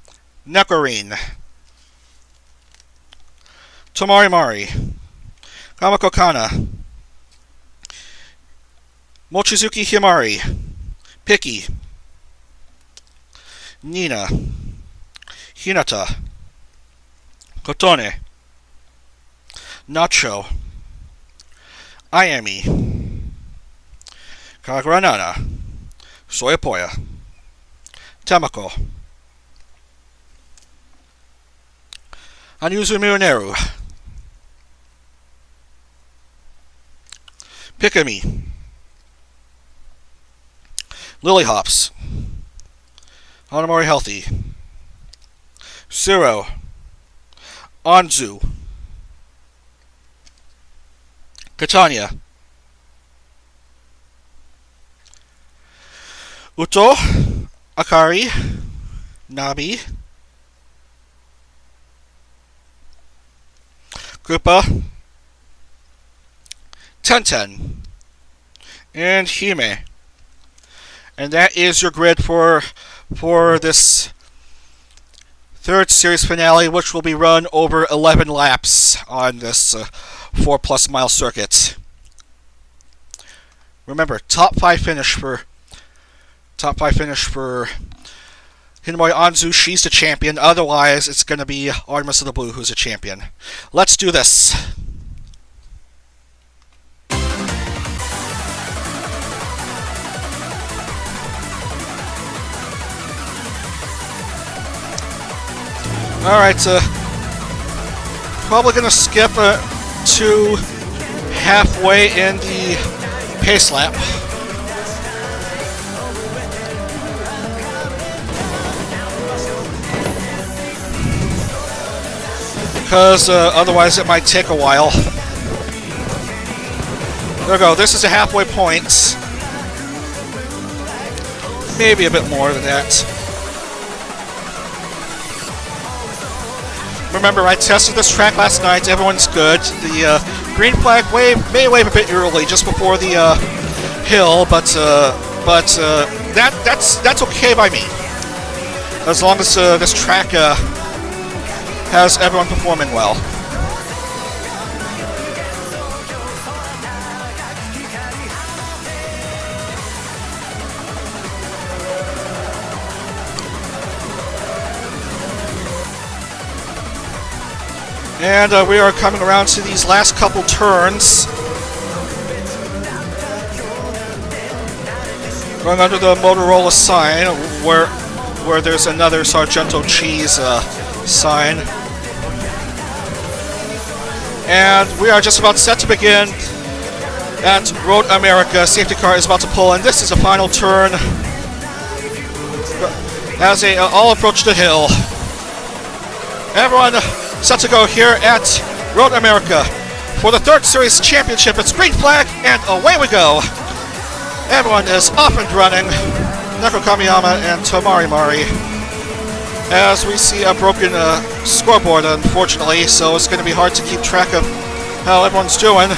Nekorin, Tomari Mari, Kamako Kana, Mochizuki Himari, Piki, Nina, Hinata, Kotone, Nacho, Ayami, Kagranana, Soyapoya, Tamako, Anyuzu Mironeru, Pikami, Lily Hops, Hanamori Healthy, Zero, Anzu, Catania, Uto, Akari, Nabi, Krupa, Tenten, and Hime. And that is your grid for this third series finale, which will be run over 11 laps on this 4+ mile circuit. Remember, top 5 finish for Hinamori Anzu. She's the champion. Otherwise, it's going to be Artemis of the Blue who's a champion. Let's do this. Alright, probably going to skip to halfway in the pace lap. Because otherwise it might take a while. There we go, this is a halfway point. maybe a bit more than that. Remember, I tested this track last night. Everyone's good. The green flag may wave a bit early, just before the hill, but that's okay by me, as long as this track has everyone performing well. And we are coming around to these last couple turns. Going under the Motorola sign, where there's another Sargento Cheese sign. And we are just about set to begin at Road America. Safety car is about to pull, and this is the final turn as they all approach the hill. Everyone set to go here at Road America for the third series championship. It's green flag, and away we go. Everyone is off and running. Neko Kamiyama and Tomari Mari. As we see a broken scoreboard, unfortunately, so it's going to be hard to keep track of how everyone's doing.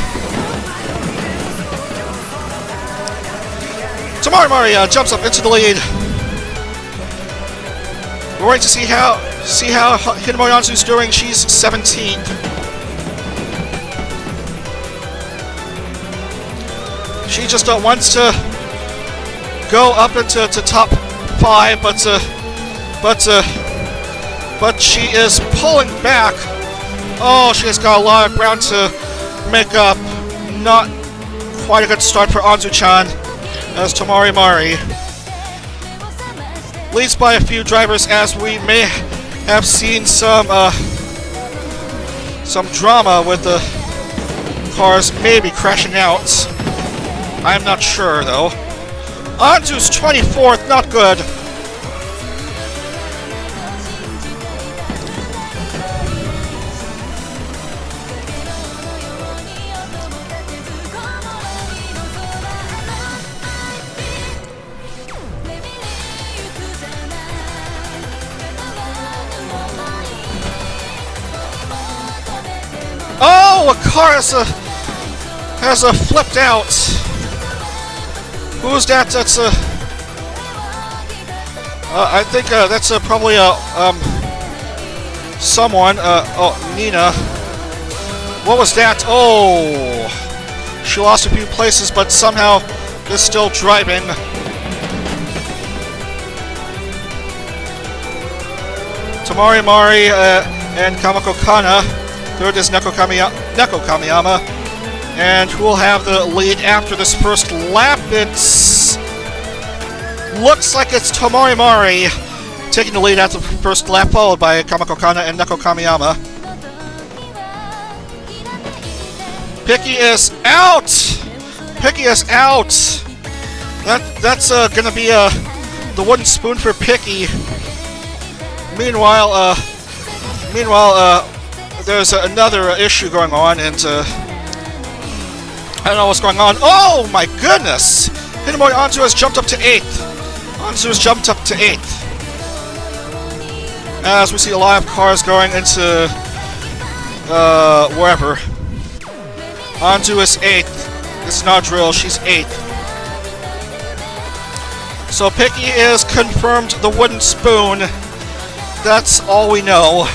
Tomari Mari jumps up into the lead. We're waiting to see how Hidemori Anzu's doing. She's 17th. She just wants to go up into top 5, but she is pulling back. Oh, she has got a lot of ground to make up. Not quite a good start for Anzu-chan, as Tomari Mari leads by a few drivers, as we may have seen some drama with the cars maybe crashing out. I'm not sure, though. Anzu's 24th, not good. Oh, a car has flipped out. Who's that? That's I think that's probably someone. Oh, Nina. What was that? Oh, she lost a few places, but somehow is still driving. Tomari Mari and Kamako Kana. Third is Neko Kamiyama. And who will have the lead after this first lap? It's looks like it's Tomari Mari taking the lead after the first lap, followed by Kamako Kana and Neko Kamiyama. Picky is out! Picky is out! That's gonna be the wooden spoon for Picky. Meanwhile, there's another issue going on, and I don't know what's going on. Oh my goodness! Hidemori Anzu has jumped up to 8th. Anzu has jumped up to 8th. As we see a lot of cars going into wherever. Anzu is 8th. This is not a drill, she's 8th. So Picky is confirmed the wooden spoon. That's all we know.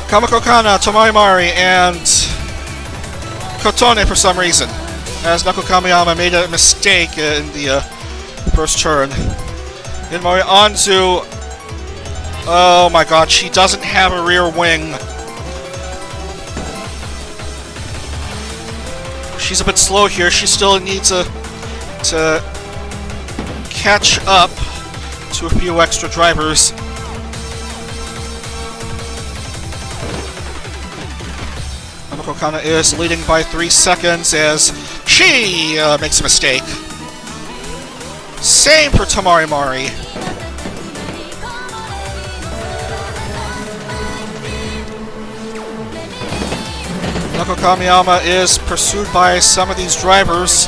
Kamako Kana, Tomari Mari, and Kotone for some reason, as Neko Kamiyama made a mistake in the first turn. Hidemori Anzu, oh my god, she doesn't have a rear wing. She's a bit slow here. She still needs to catch up to a few extra drivers. Kamako Kana is leading by 3 seconds as she makes a mistake. Same for Tomari Mari. Kamiko Kamiyama is pursued by some of these drivers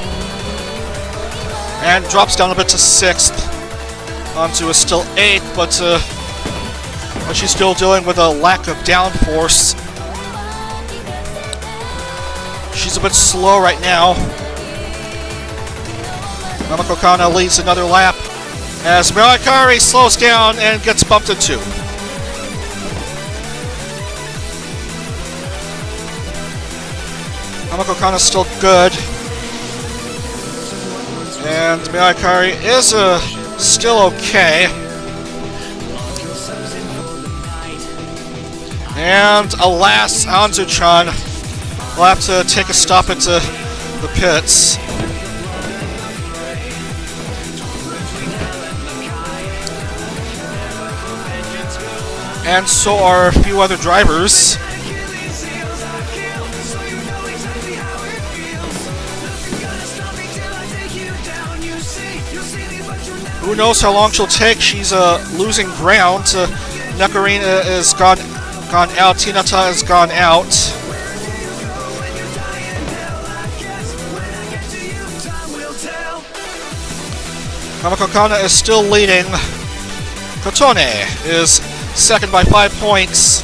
and drops down a bit to 6th. Anzu is still 8th, but she's still dealing with a lack of downforce. She's a bit slow right now. Kamiko Kana leads another lap as Mirai slows down and gets bumped into. Kamiko Kana's still good. And Mirai is still okay. And alas, Anzu-chan will have to take a stop at the pits. And so are a few other drivers. Who knows how long she'll take? She's losing ground. Nakarina is gone out. Hinata has gone out. Kamiko Kana is still leading. Kotone is second by 5 points.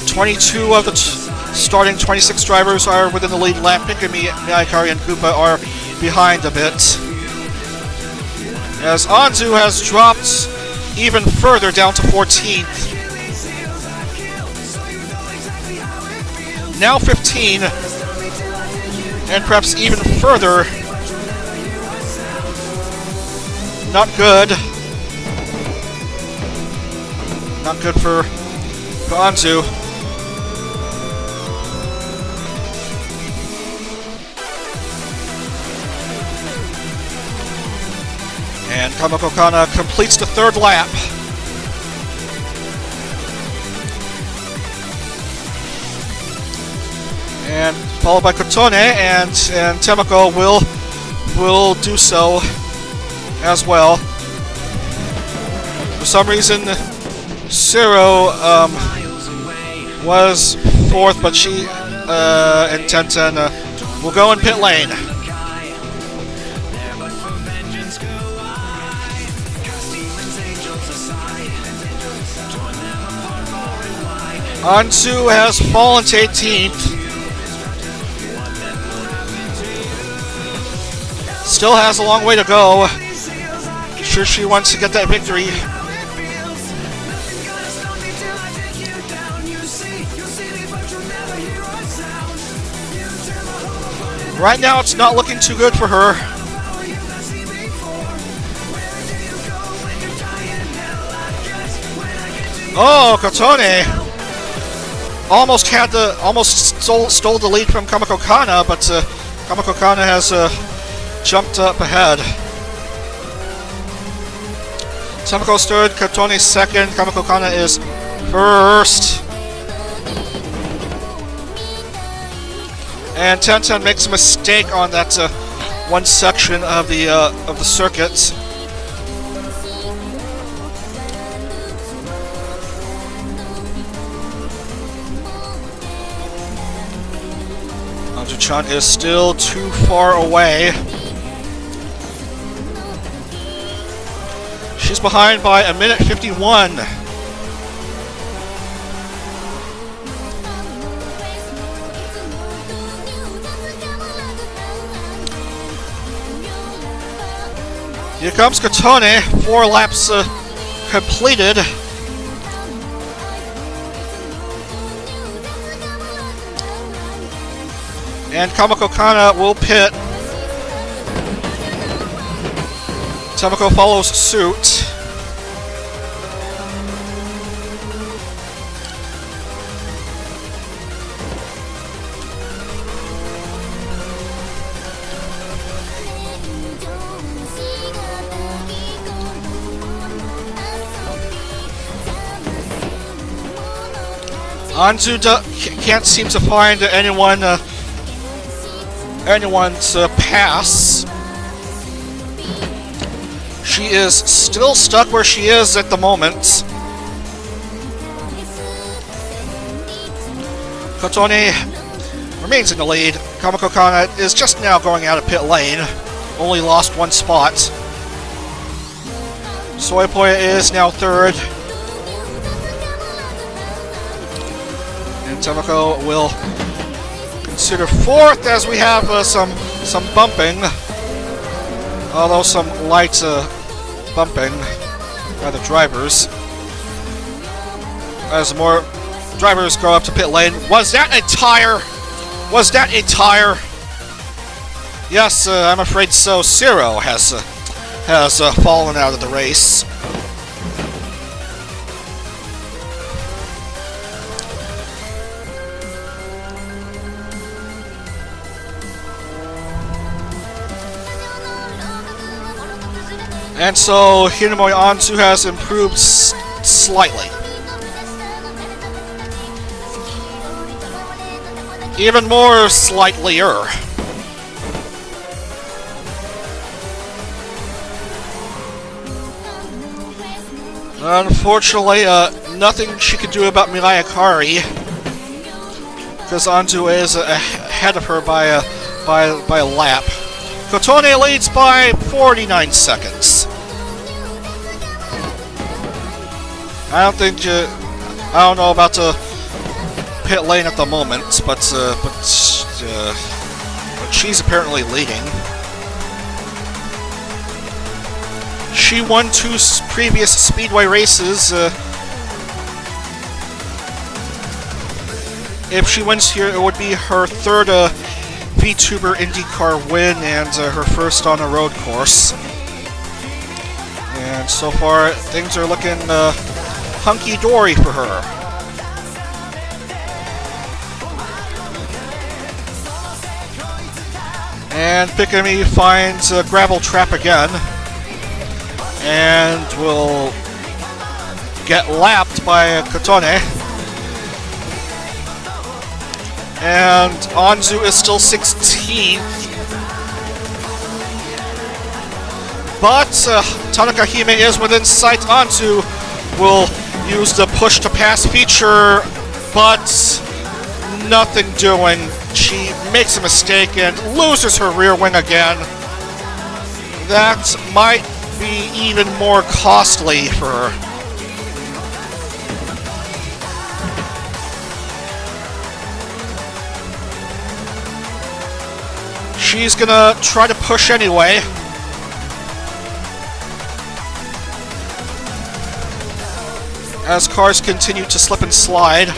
Twenty-two of the starting 26 drivers are within the lead lap. Mikami, Mirai and Koopa are behind a bit. As Anzu has dropped even further down to 14th. Now 15. And perhaps even further. Not good. Not good for Anzu. And Kamiko Kana completes the 3rd lap. And followed by Kotone, and Temako will do so as well. For some reason, Zero was 4th, but she and Tenten will go in pit lane. Anzu has fallen to 18th. Still has a long way to go. Sure, she wants to get that victory. Right now, it's not looking too good for her. Oh, Kotone almost stole the lead from Kamiko Kana, but Kamiko Kana has jumped up ahead. Temako's 3rd, Kotone 2nd, Kamiko Kana is 1st. And Tenten makes a mistake on that one section of the circuit. Anzu-chan is still too far away. She's behind by a minute 51. Here comes Kotone, 4 laps completed. And Kamiko Kana will pit. Temako follows suit. Anzu can't seem to find anyone's pass. She is still stuck where she is at the moment. Kotone remains in the lead. Kamiko Kana is just now going out of pit lane. Only lost one spot. Soipoya is now third. And Tamako will consider fourth as we have some bumping. Although some light bumping by the drivers. As more drivers go up to pit lane. Was that a tire? Was that a tire? Yes, I'm afraid so. Zero has fallen out of the race. And so Hinamori Anzu has improved slightly. Even more slightlier. Unfortunately, nothing she could do about Mirai Akari, because Anzu is ahead of her by a lap. Kotone leads by 49 seconds. I don't know about the pit lane at the moment, but she's apparently leading. She won 2 previous Speedway races. If she wins here, it would be her third Vtuber IndieCar win and her first on a road course. And so far, things are looking hunky-dory for her. And Pikami finds a gravel trap again. And will get lapped by Kotone. And Anzu is still 16th. But Tanaka Hime is within sight. Anzu will use the push to pass feature, but nothing doing. She makes a mistake and loses her rear wing again. That might be even more costly for her. She's gonna try to push anyway. As cars continue to slip and slide.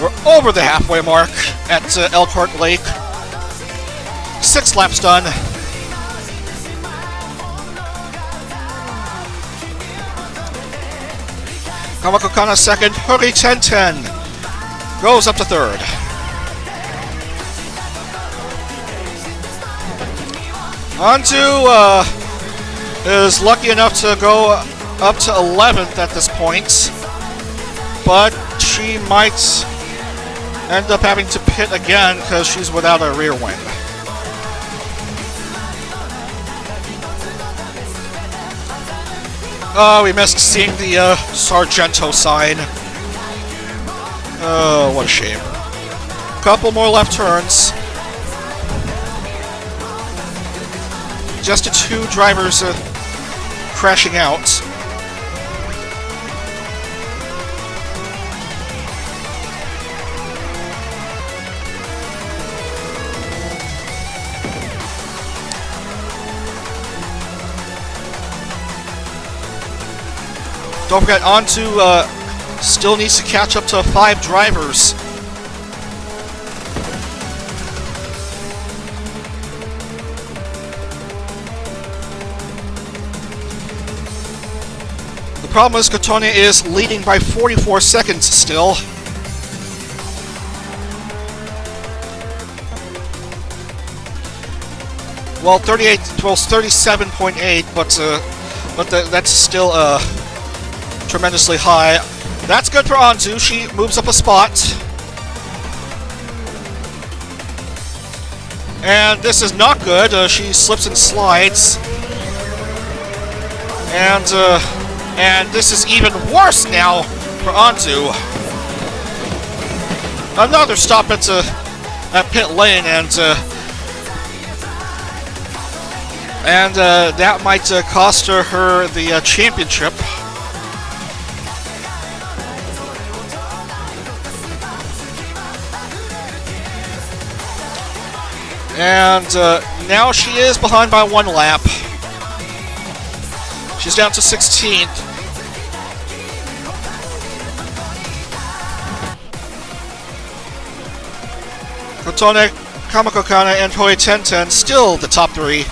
We're over the halfway mark at Elkhart Lake. 6 laps done. Kamako Kana second. Hori Tenten goes up to third. Anzu is lucky enough to go up to 11th at this point, but she might end up having to pit again because she's without a rear wing. Oh, we missed seeing the Sargento sign. Oh, what a shame. Couple more left turns. Just 2 drivers crashing out. Don't forget, Anzu still needs to catch up to 5 drivers. The problem is Kotone is leading by 44 seconds still. Well, 37.8, but that's still tremendously high. That's good for Anzu. She moves up a spot. And this is not good. She slips and slides. And this is even worse now for Anzu. another stop at pit lane, and that might cost her the championship. And now she is behind by 1 lap. She's down to 16th. Kotone, Kamiko Kana, and Hoi Tenten still the top 3.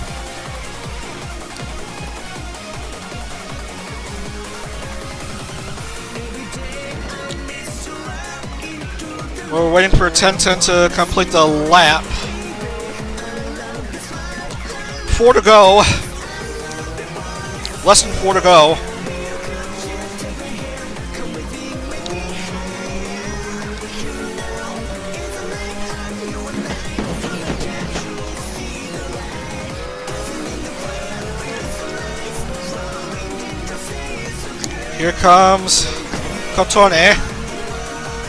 We're waiting for Tenten to complete the lap. 4 to go. Less than 4 to go. Here comes Kotone.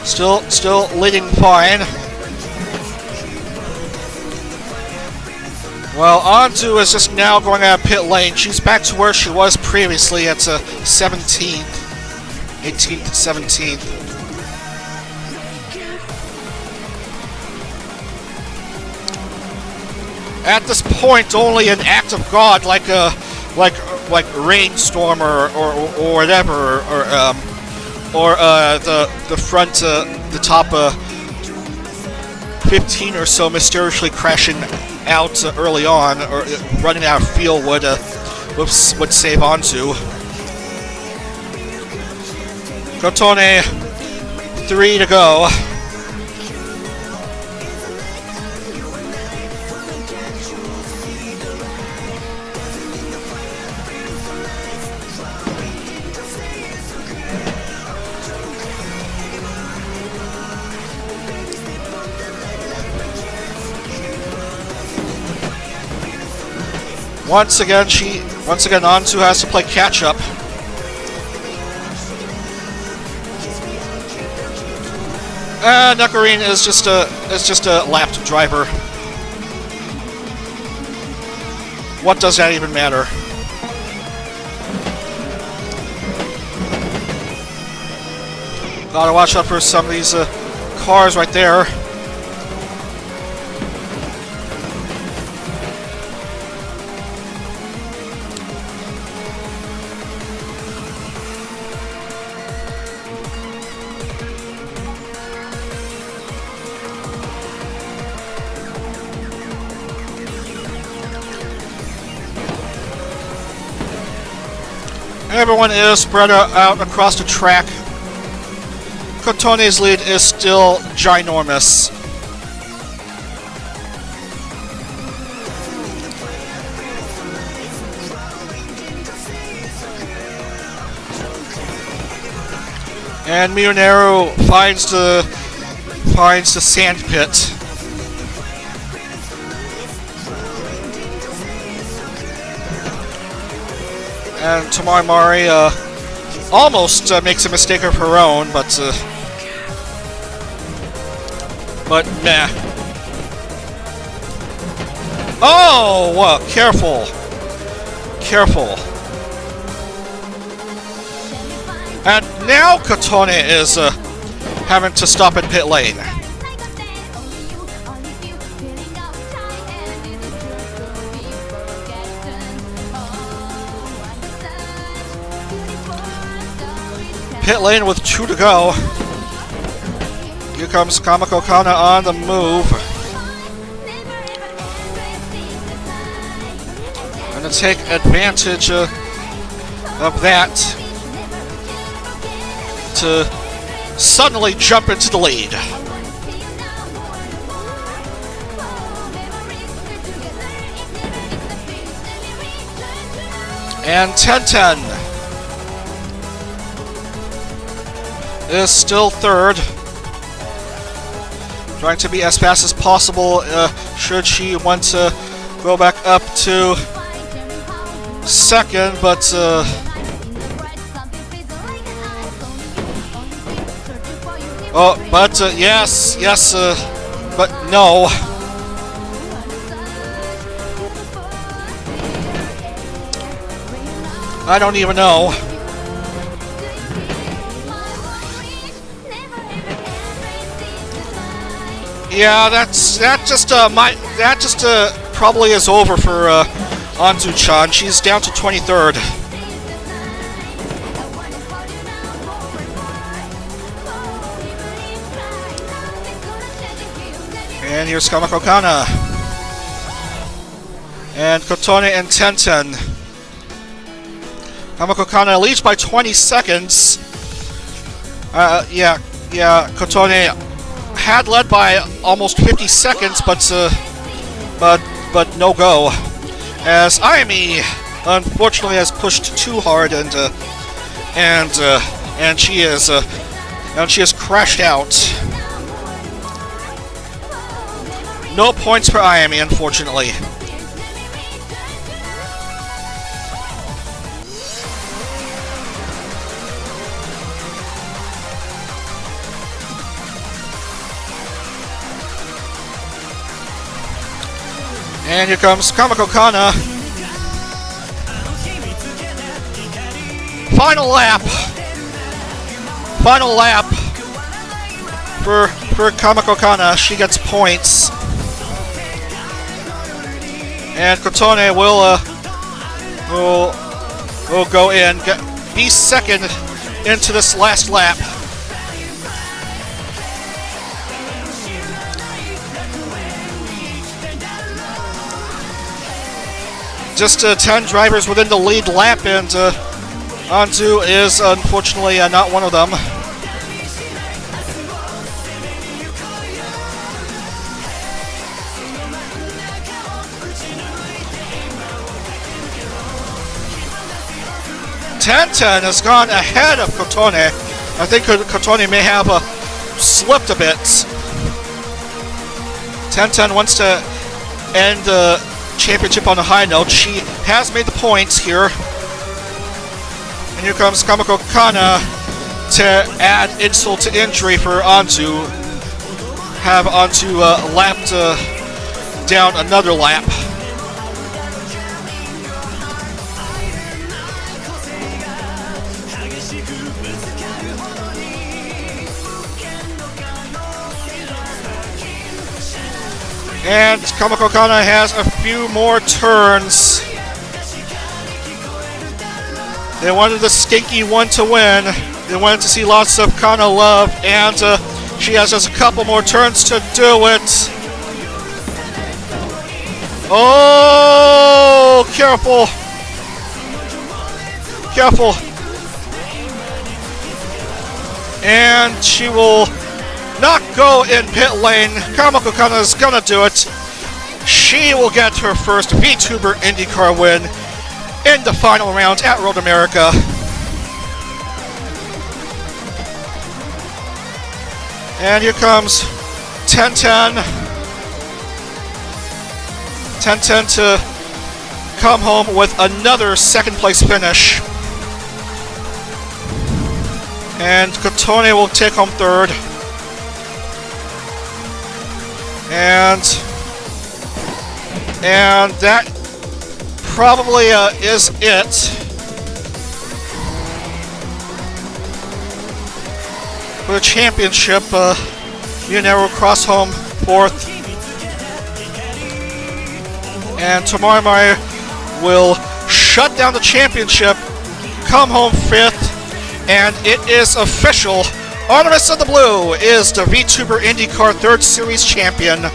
Still leading fine. Well, Anzu is just now going out of pit lane. She's back to where she was previously at 17th. 18th, 17th. At this point, only an act of God, like rainstorm or whatever, or the front, the top 15 or so mysteriously crashing out early on, or running out of fuel would save Anzu. Kotone, 3 to go. Once again, Anzu has to play catch up. Nukarine is just a lapped driver. What does that even matter? Gotta watch out for some of these cars right there. Everyone is spread out across the track. Kotone's lead is still ginormous. And Miyonero finds the sand pit. And Tamari Mari almost makes a mistake of her own, but meh. Oh, careful. And now Kotone is having to stop at pit lane. Pit lane with 2 to go. Here comes Kamiko Kana on the move. And to take advantage of that to suddenly jump into the lead. And Tenten is still third. Trying to be as fast as possible should she want to go back up to second, but Oh, but yes, but no. I don't even know. Yeah, that just probably is over for Anzu-chan. She's down to 23rd. And here's Kamako Kana. And Kotone and Tenten. Kamako Kana leads by 20 seconds. Yeah, Kotone had led by almost 50 seconds, but no go. As Ayami unfortunately has pushed too hard and she has crashed out. No points for Ayami, unfortunately. And here comes Kamako Kana. Final lap. Final lap for Kamako Kana. She gets points. And Kotone will go in, be second into this last lap. Just 10 drivers within the lead lap, and Anzu is unfortunately not one of them. Tenten has gone ahead of Kotone. I think Kotone may have slipped a bit. Tenten wants to end the championship on a high note. She has made the points here. And here comes Kamako Kana to add insult to injury for Anzu. Have Anzu lapped down another lap. And Kamako Kana has a few more turns. They wanted the stinky one to win. They wanted to see lots of Kana love, and she has just a couple more turns to do it. Oh, careful. Careful. And she will not go in pit lane. Kamako Kana is gonna do it. She will get her first Vtuber IndyCar win in the final round at Road America. And here comes Tenten. Tenten to come home with another second place finish. And Kotone will take home third. And that probably is it. For the championship, Munero cross home fourth. And Tomarmai will shut down the championship, come home fifth, and it is official. Artemis of the Blue is the Vtuber IndyCar 3rd Series champion.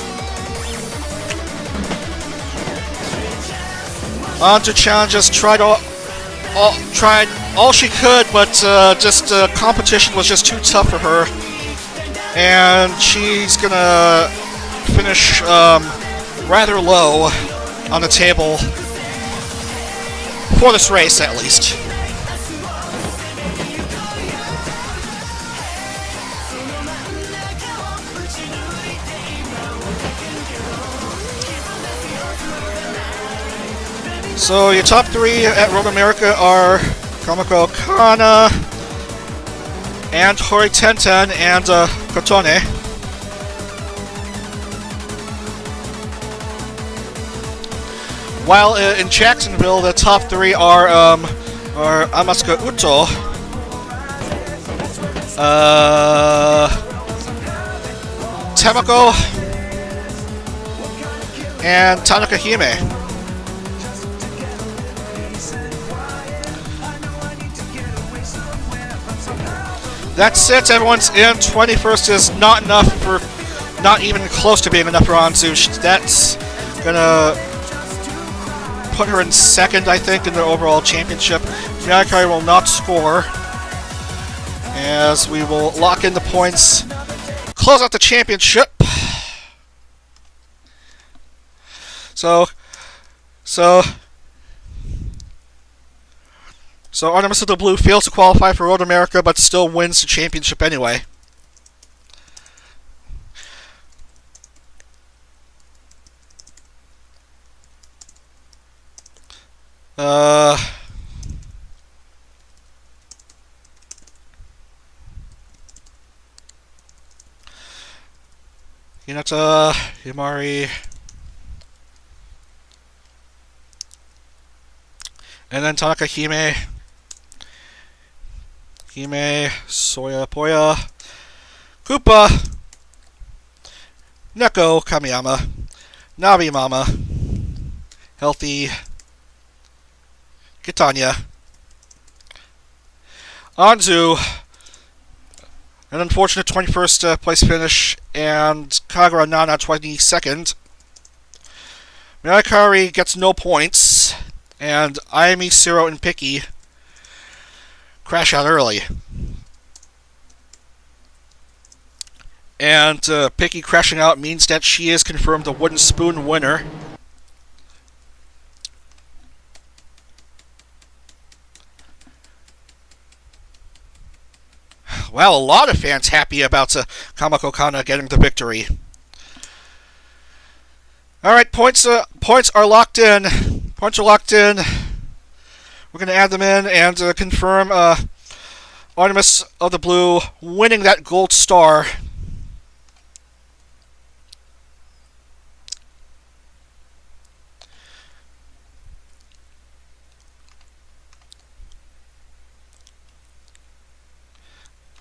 Anzu-chan just tried all she could, but competition was just too tough for her. And she's gonna finish rather low on the table for this race, at least. So your top three at Road America are Kamako Kana and Hori Tenten and Cotone. While in Jacksonville, the top three are Amasuka Uto, Tamako, and Tanaka Hime. That's it. Everyone's in. 21st is not enough for, not even close to being enough for Anzu. That's gonna put her in second, I think, in the overall championship. Miyakari will not score, as we will lock in the points, close out the championship. So Artemis of the Blue fails to qualify for Road America, but still wins the championship anyway. Hinata, Himari, and then Tanaka Hime, Soya Poya, Koopa, Neko Kamiyama, Nabi Mama, Healthy, Kitanya, Anzu, an unfortunate 21st place finish, and Kagura Nana 22nd. Miyakari gets no points, and Ayami, Siro, and Piki crash out early. And Piki crashing out means that she is confirmed the Wooden Spoon winner. Well, a lot of fans happy about Kamako Kana getting the victory. Alright, points are locked in. Points are locked in. We're going to add them in and confirm Artemis of the Blue winning that gold star.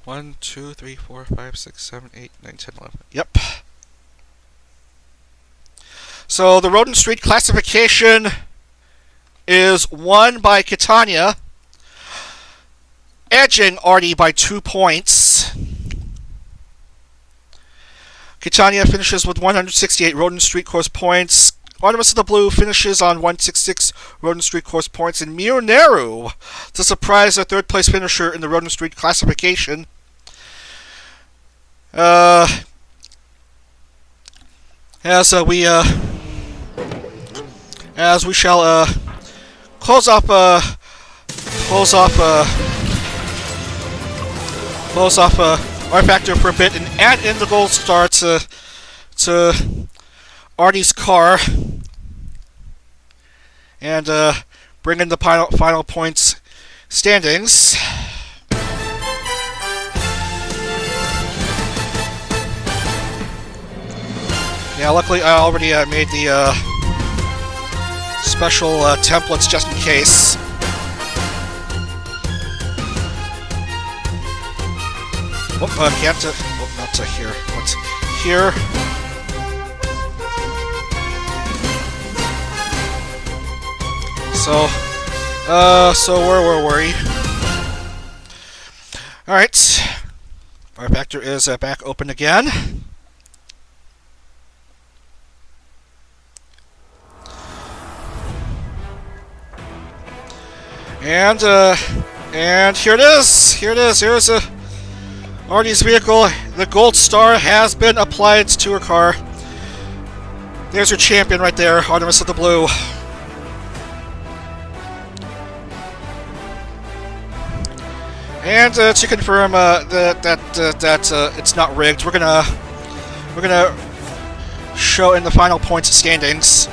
One, 2, 3, 4, 5, 6, 7, 8, 9, 10, 11. Yep. So the Road and Street classification is won by Kitanya, edging Arty by 2 points. Kitanya finishes with 168 Road and Street Course points. Artemis of the Blue finishes on 166 Road and Street Course points. And Miyoneru, to surprise a third place finisher in the Road and Street classification, as we shall close off our factor for a bit and add in the gold star to Arty's car, and bring in the final points standings. Yeah, luckily I already made the special templates just in case. Can't. Not to here. What's here? So where were we? All right. Our factor is back open again. And here it is. Here's Arty's vehicle. The gold star has been applied to her car. There's your champion right there, Artemis of the Blue. And to confirm that it's not rigged, we're gonna show in the final points standings.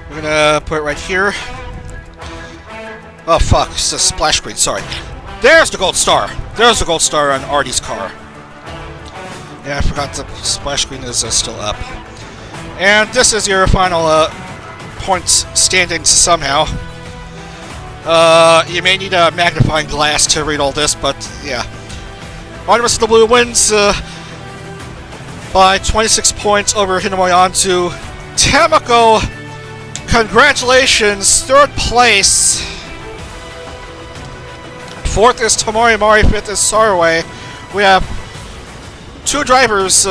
We're gonna put it right here. Oh fuck, it's a splash screen, sorry. There's the gold star! There's the gold star on Arty's car. Yeah, I forgot the splash screen is still up. And this is your final points standings somehow. You may need a magnifying glass to read all this, but yeah. Artemis the Blue wins by 26 points over Hinamori Anzu. Tamako, congratulations, 3rd place. 4th is Tamori Mari, 5th is Sarway. We have 2 drivers,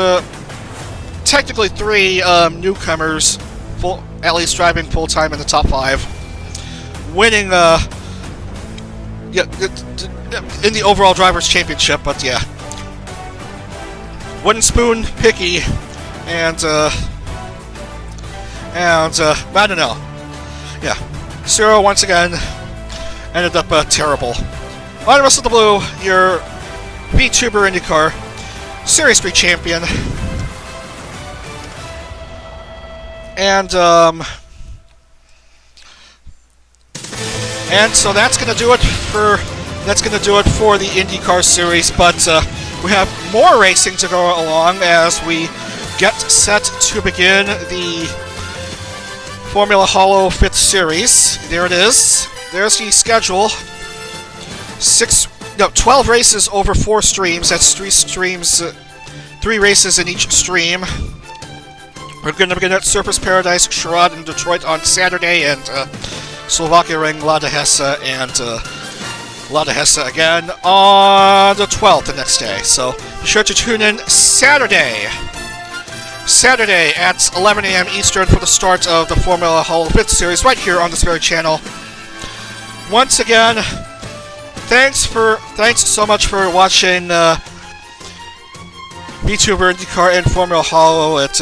technically 3 newcomers, at least driving full-time in the top 5, winning in the overall Drivers' Championship, but yeah. Wooden Spoon, Picky, and I don't know. Yeah. Zero, once again, ended up terrible. Artemis of the Blue, your Vtuber IndieCar Series 3 champion. And so that's gonna do it for the IndyCar series, but we have more racing to go along as we get set to begin the Formula Hollow 5th Series. There it is. There's the schedule. 12 races over 4 streams. That's 3 streams, 3 races in each stream. We're going to begin at Surfers Paradise, Sherrod in Detroit on Saturday, and Slovakia Ring, La de Hesse, and La de Hesse again on the 12th, the next day. So be sure to tune in Saturday at 11 a.m. Eastern for the start of the Formula Hollow 5th Series right here on this very channel. Once again, thanks so much for watching Vtuber, IndyCar, and Formula Hollow. It's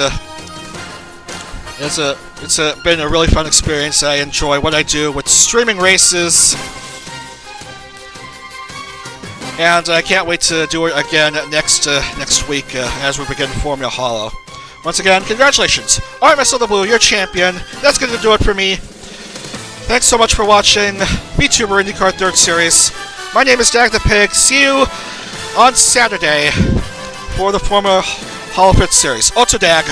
been a really fun experience. I enjoy what I do with streaming races, and I can't wait to do it again next week as we begin Formula Hollow. Once again, congratulations! Artemis of the Blue, your champion. That's going to do it for me. Thanks so much for watching Vtuber IndyCar 3rd Series. My name is Dag the Pig. See you on Saturday for the Formula Hollow 5th Series. Otto Dag.